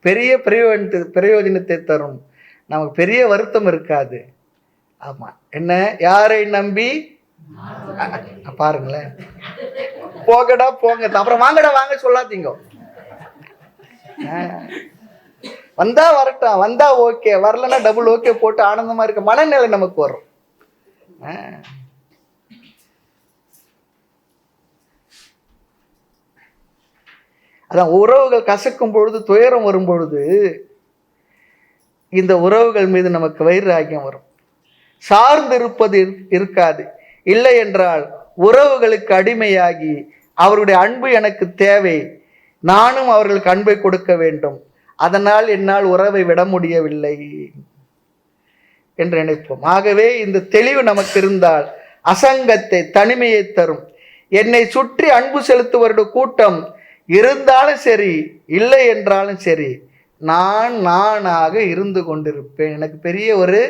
பெரிய பிரயோஜனத்தை தரும். நமக்கு பெரிய வருத்தம் இருக்காது. ஆமா, என்ன? யாரை நம்பி? பாருங்களேன், போகடா போங்க, அப்புறம் வாங்கடா வாங்க சொல்லாதீங்க. வந்தா வரட்டும், வந்தா ஓகே, வரலன்னா டபுள் ஓகே போட்டு ஆனந்தமா இருக்க மனநிலை நமக்கு வரும். அதான் உறவுகள் கசக்கும் பொழுது, துயரம் வரும் பொழுது இந்த உறவுகள் மீது நமக்கு வைராகியம் வரும். சார்ந்து இருப்பது இருக்காது. இல்லை என்றால் உறவுகளுக்கு அடிமையாகி அவருடைய அன்பு எனக்கு தேவை, நானும் அவர்களுக்கு அன்பை கொடுக்க வேண்டும், அதனால் என்னால் உறவை விட முடியவில்லை என்று நினைப்போம். ஆகவே இந்த தெளிவு நமக்கு இருந்தால் அசங்கத்தை, தனிமையை தரும். என்னை சுற்றி அன்பு செலுத்துவருடைய கூட்டம் இருந்தாலும் சரி, இல்லை என்றாலும் சரி, நானாக இருந்து கொண்டிருப்பேன். எனக்கு பெரிய ஒரு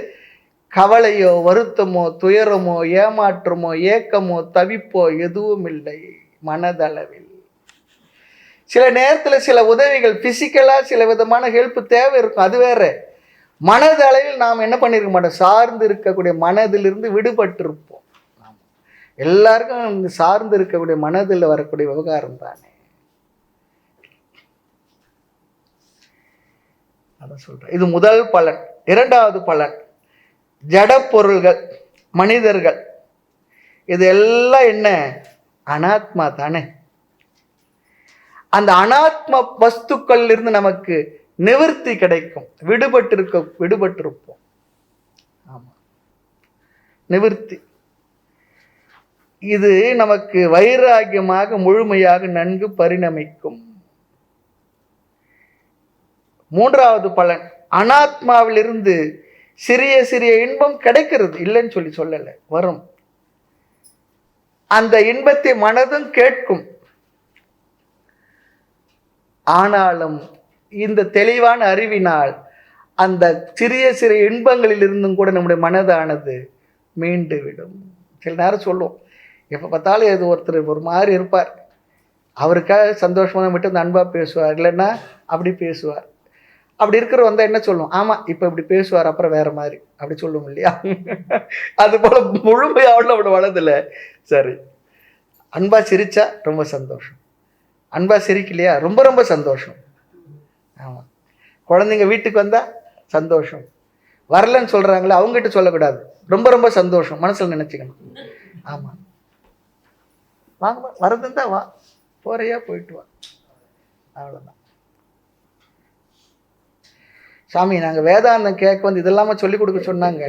கவலையோ வருத்தமோ துயரமோ ஏமாற்றமோ ஏக்கமோ தவிப்போ எதுவும் இல்லை மனதளவில். சில நேரத்தில் சில உதவிகள் பிசிக்கலா சில விதமான ஹெல்ப் தேவை இருக்கும், அது வேற. மனதளவில் நாம் என்ன பண்ணிருக்க மாட்டோம், சார்ந்து இருக்கக்கூடிய மனதிலிருந்து விடுபட்டிருப்போம். எல்லாருக்கும் சார்ந்து இருக்கக்கூடிய மனதில் வரக்கூடிய விவகாரம் தானே. அதான் சொல்றேன். இது முதல் பலன். இரண்டாவது பலன், ஜட பொருள்கள், மனிதர்கள், இது எல்லாம் என்ன? அனாத்மா தானே. அந்த அனாத்ம வஸ்துக்கள் இருந்து நமக்கு நிவர்த்தி கிடைக்கும். விடுபட்டிருப்போம். ஆமா, நிவர்த்தி. இது நமக்கு வைராகியமாக முழுமையாக நன்கு பரிணமிக்கும். மூன்றாவது பலன், அனாத்மாவிலிருந்து சிறிய சிறிய இன்பம் கிடைக்கிறது, இல்லைன்னு சொல்லல, வரும். அந்த இன்பத்தை மனதும் கேட்கும். ஆனாலும் இந்த தெளிவான அறிவினால் அந்த சிறிய சிறிய இன்பங்களில் இருந்தும் கூட நம்முடைய மனதானது மீண்டு விடும். சில நேரம் சொல்லுவோம், எப்போ பார்த்தாலும் ஏதோ ஒருத்தர் ஒரு மாதிரி இருப்பார், அவருக்காக சந்தோஷமாக விட்டு அந்த அன்பாக பேசுவார், இல்லைன்னா அப்படி பேசுவார். அப்படி இருக்கிற வந்தால் என்ன சொல்லுவோம், ஆமாம் இப்போ இப்படி பேசுவார், அப்புறம் வேற மாதிரி அப்படி சொல்லுவோம் இல்லையா? அது போல முழுமையாக அப்படி வளர்தில்ல. சரி, அன்பா சிரிச்சா ரொம்ப சந்தோஷம், அன்பா சிரிக்கலையா ரொம்ப ரொம்ப சந்தோஷம். ஆமாம், குழந்தைங்க வீட்டுக்கு வந்தால் சந்தோஷம், வரலன்னு சொல்கிறாங்களே அவங்ககிட்ட சொல்லக்கூடாது, ரொம்ப ரொம்ப சந்தோஷம் மனசில் நினச்சிக்கணும். ஆமாம், வாங்க, வரதுந்தா வா, போறையா போயிட்டு வா, அவ்வளோதான். சாமி, நாங்கள் வேதாந்தம் கேட்க வந்து இதெல்லாமல் சொல்லிக் கொடுக்க சொன்னாங்க,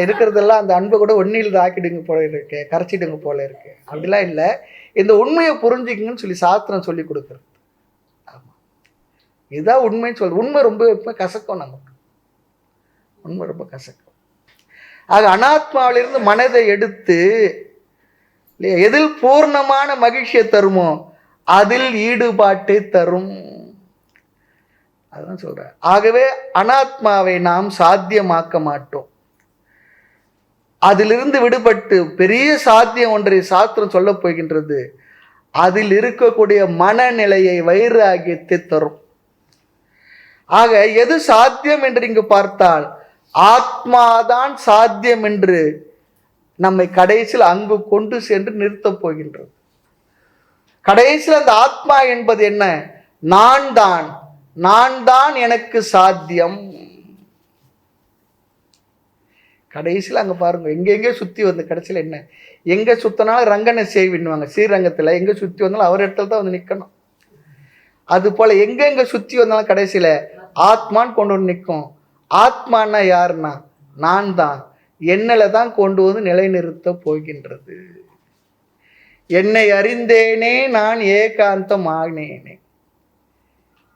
இருக்கிறதெல்லாம் அந்த அன்பை கூட ஒன்னில் ஆக்கிடுங்க போல இருக்கு, கரைச்சிடுங்க போல இருக்கு, அப்படிலாம் இல்லை. இந்த உண்மையை புரிஞ்சுக்குங்கன்னு சொல்லி சாஸ்திரம் சொல்லி கொடுக்குறது. ஆமாம், இதுதான் உண்மைன்னு சொல். உண்மை ரொம்ப கசக்கும், நமக்கு உண்மை ரொம்ப கசக்கும். ஆக அனாத்மாவிலிருந்து மனதை எடுத்து எதில் பூர்ணமான மகிழ்ச்சியை தருமோ அதில் ஈடுபாட்டை தரும். அதுதான் சொல்றேன். ஆகவே அனாத்மாவை நாம் சாத்தியமாக்க மாட்டோம். அதிலிருந்து விடுபட்டு பெரிய சாத்தியம் ஒன்றை சாஸ்திரம் சொல்ல போகின்றது. அதில் இருக்கக்கூடிய மனநிலையை வைராகியத்தை தரும். ஆக எது சாத்தியம் என்று இங்கு பார்த்தால் ஆத்மாதான் சாத்தியம் என்று நம்மை கடைசியில் அங்கு கொண்டு சென்று நிறுத்தப் போகின்றது. கடைசியில் அந்த ஆத்மா என்பது என்ன? நான் தான் எனக்கு சாத்தியம். கடைசியில் அங்கே பாருங்க, எங்கெங்கே சுற்றி வந்து கடைசியில் என்ன, எங்கே சுத்தினாலும் ரங்கனை செய்வின்னுவாங்க. ஸ்ரீரங்கத்தில் எங்கே சுற்றி வந்தாலும் அவர் இடத்துல தான் வந்து நிற்கணும். அது போல் எங்கெங்கே சுற்றி வந்தாலும் கடைசியில் ஆத்மான்னு கொண்டு வந்து நிற்கும். ஆத்மானா யாருன்னா நான் தான். என்னில் தான் கொண்டு வந்து நிலைநிறுத்த போகின்றது. என்னை அறிந்தேனே நான் ஏகாந்தம் ஆனேனே.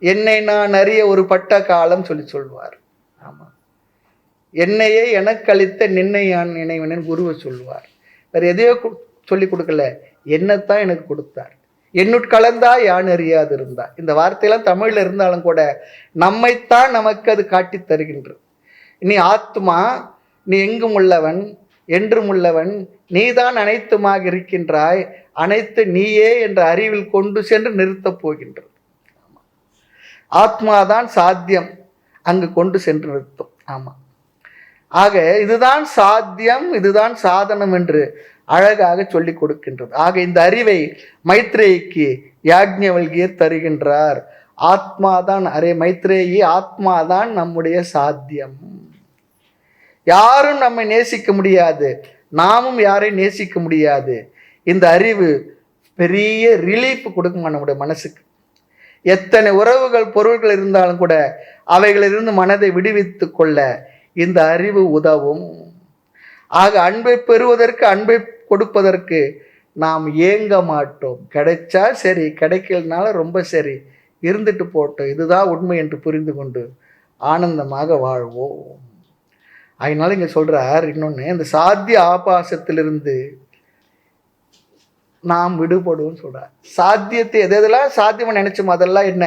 என்னை நான் அறிய ஒரு பட்ட காலம் சொல்லுவார். ஆமாம், என்னையே எனக்கு அளித்த நின்னை யான் நினைவனேன் குருவை சொல்லுவார். வேற எதையோ சொல்லி கொடுக்கல, என்னத்தான் எனக்கு கொடுத்தார். என்னுட்கலந்தா யான் அறியாது இருந்தா. இந்த வார்த்தையெல்லாம் தமிழ்ல இருந்தாலும் கூட நம்மைத்தான் நமக்கு அது காட்டி தருகின்றது. நீ ஆத்மா, நீ எங்கும் உள்ளவன், என்றும் உள்ளவன், நீதான் அனைத்துமாக இருக்கின்றாய், அனைத்து நீயே என்ற அறிவில் கொண்டு சென்று நிறுத்தப் போகின்றது. ஆத்மாதான் சாத்தியம் அங்கு கொண்டு சென்று நிறுத்தும். ஆமா, ஆக இதுதான் சாத்தியம், இதுதான் சாதனம் என்று அழகாக சொல்லிக் கொடுக்கின்றது. ஆக இந்த அறிவை மைத்ரேயிக்கு யாக்ஞவல்கியர் தருகின்றார். ஆத்மாதான், அரே மைத்ரேயி, ஆத்மாதான் நம்முடைய சாத்தியம். யாரும் நம்மை நேசிக்க முடியாது, நாமும் யாரையும் நேசிக்க முடியாது. இந்த அறிவு பெரிய ரிலீஃப் கொடுக்குமா நம்முடைய மனசுக்கு. எத்தனை உறவுகள் பொருள்கள் இருந்தாலும் கூட அவைகளிலிருந்து மனதை விடுவித்து கொள்ள இந்த அறிவு உதவும். ஆக அன்பை பெறுவதற்கு, அன்பை கொடுப்பதற்கு நாம் ஏங்க மாட்டோம். கிடைச்சா சரி, கிடைக்கலனால ரொம்ப சரி, இருந்துட்டு போட்டோம், இதுதான் உண்மை என்று புரிந்து கொண்டு ஆனந்தமாக வாழ்வோம். அதனால இங்க சொல்றார் இன்னொன்னு, இந்த சாத்திய ஆபாசத்திலிருந்து நாம் விடுபடுவோம் சொல்றார். சாத்தியத்தை எதெல்லாம் சாத்தியம் நினைச்சோம் அதெல்லாம் என்ன?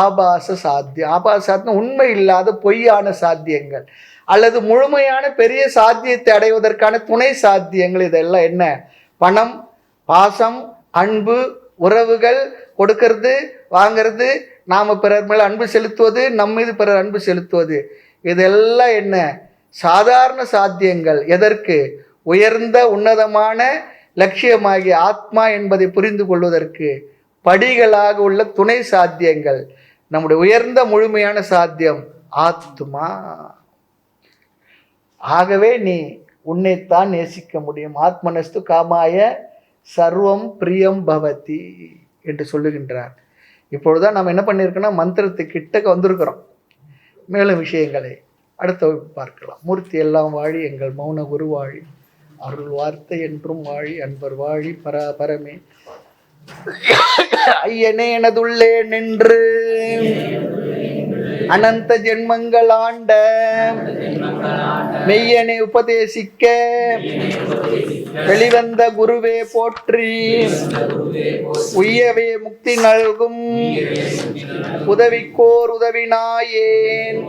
ஆபாச சாத்தியம். ஆபாச சாத்தியம் உண்மை இல்லாத பொய்யான சாத்தியங்கள், அல்லது முழுமையான பெரிய சாத்தியத்தை அடைவதற்கான துணை சாத்தியங்கள். இதெல்லாம் என்ன? பணம், பாசம், அன்பு, உறவுகள், கொடுக்கறது, வாங்கிறது, நாம பிறர் மேல அன்பு செலுத்துவது, நம்ம மீது பிறர் அன்பு செலுத்துவது, இதெல்லாம் என்ன? சாதாரண சாத்தியங்கள். எதற்கு? உயர்ந்த உன்னதமான லட்சியமாகிய ஆத்மா என்பதை புரிந்து கொள்வதற்கு படிகளாக உள்ள துணை சாத்தியங்கள். நம்முடைய உயர்ந்த முழுமையான சாத்தியம் ஆத்மா. ஆகவே நீ உன்னைத்தான் நேசிக்க முடியும். ஆத்மனஸ்து காமாய சர்வம் பிரியம் பவதி என்று சொல்லுகின்றார். இப்பொழுதுதான் நம்ம என்ன பண்ணியிருக்கோம்னா மந்திரத்துக்கு கிட்டக்க வந்திருக்கிறோம். மேலும் விஷயங்களை அடுத்த பார்க்கலாம். மூர்த்தி எல்லாம் வாழி, எங்கள் மௌன குரு வாழி, அருள் வார்த்தை என்றும் வாழி, அன்பர் வாழி, பராபரமே ஐயனே எனதுள்ளே நின்று அனந்த ஜென்மங்கள் ஆண்ட மெய்யனை உபதேசிக்க வெளிவந்த குருவே போற்றி, உய்யவே முக்தி நல்கும் உதவிக்கோர் உதவினாயேன்,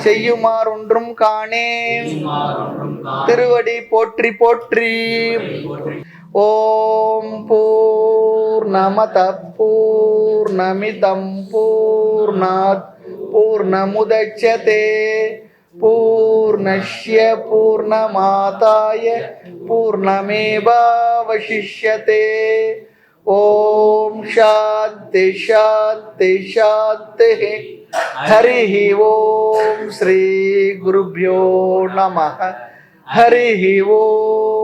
செய்யுமாறு ஒன்றும் காணேன், திருவடி போற்றி போற்றி. ஓம் பூர்ணமத பூர்ணமிதம் பூர்ணாத் பூர்ணமுதச்யதே பூர்ணஸ்ய பூர்ணமாதாய பூர்ணமேவாவசிஷ்யதே. ஓம் சாந்தி சாந்தி சாந்தி. ஹரி ஓம் ஸ்ரீ குருப்யோ நமः. ஹரி ஓம்.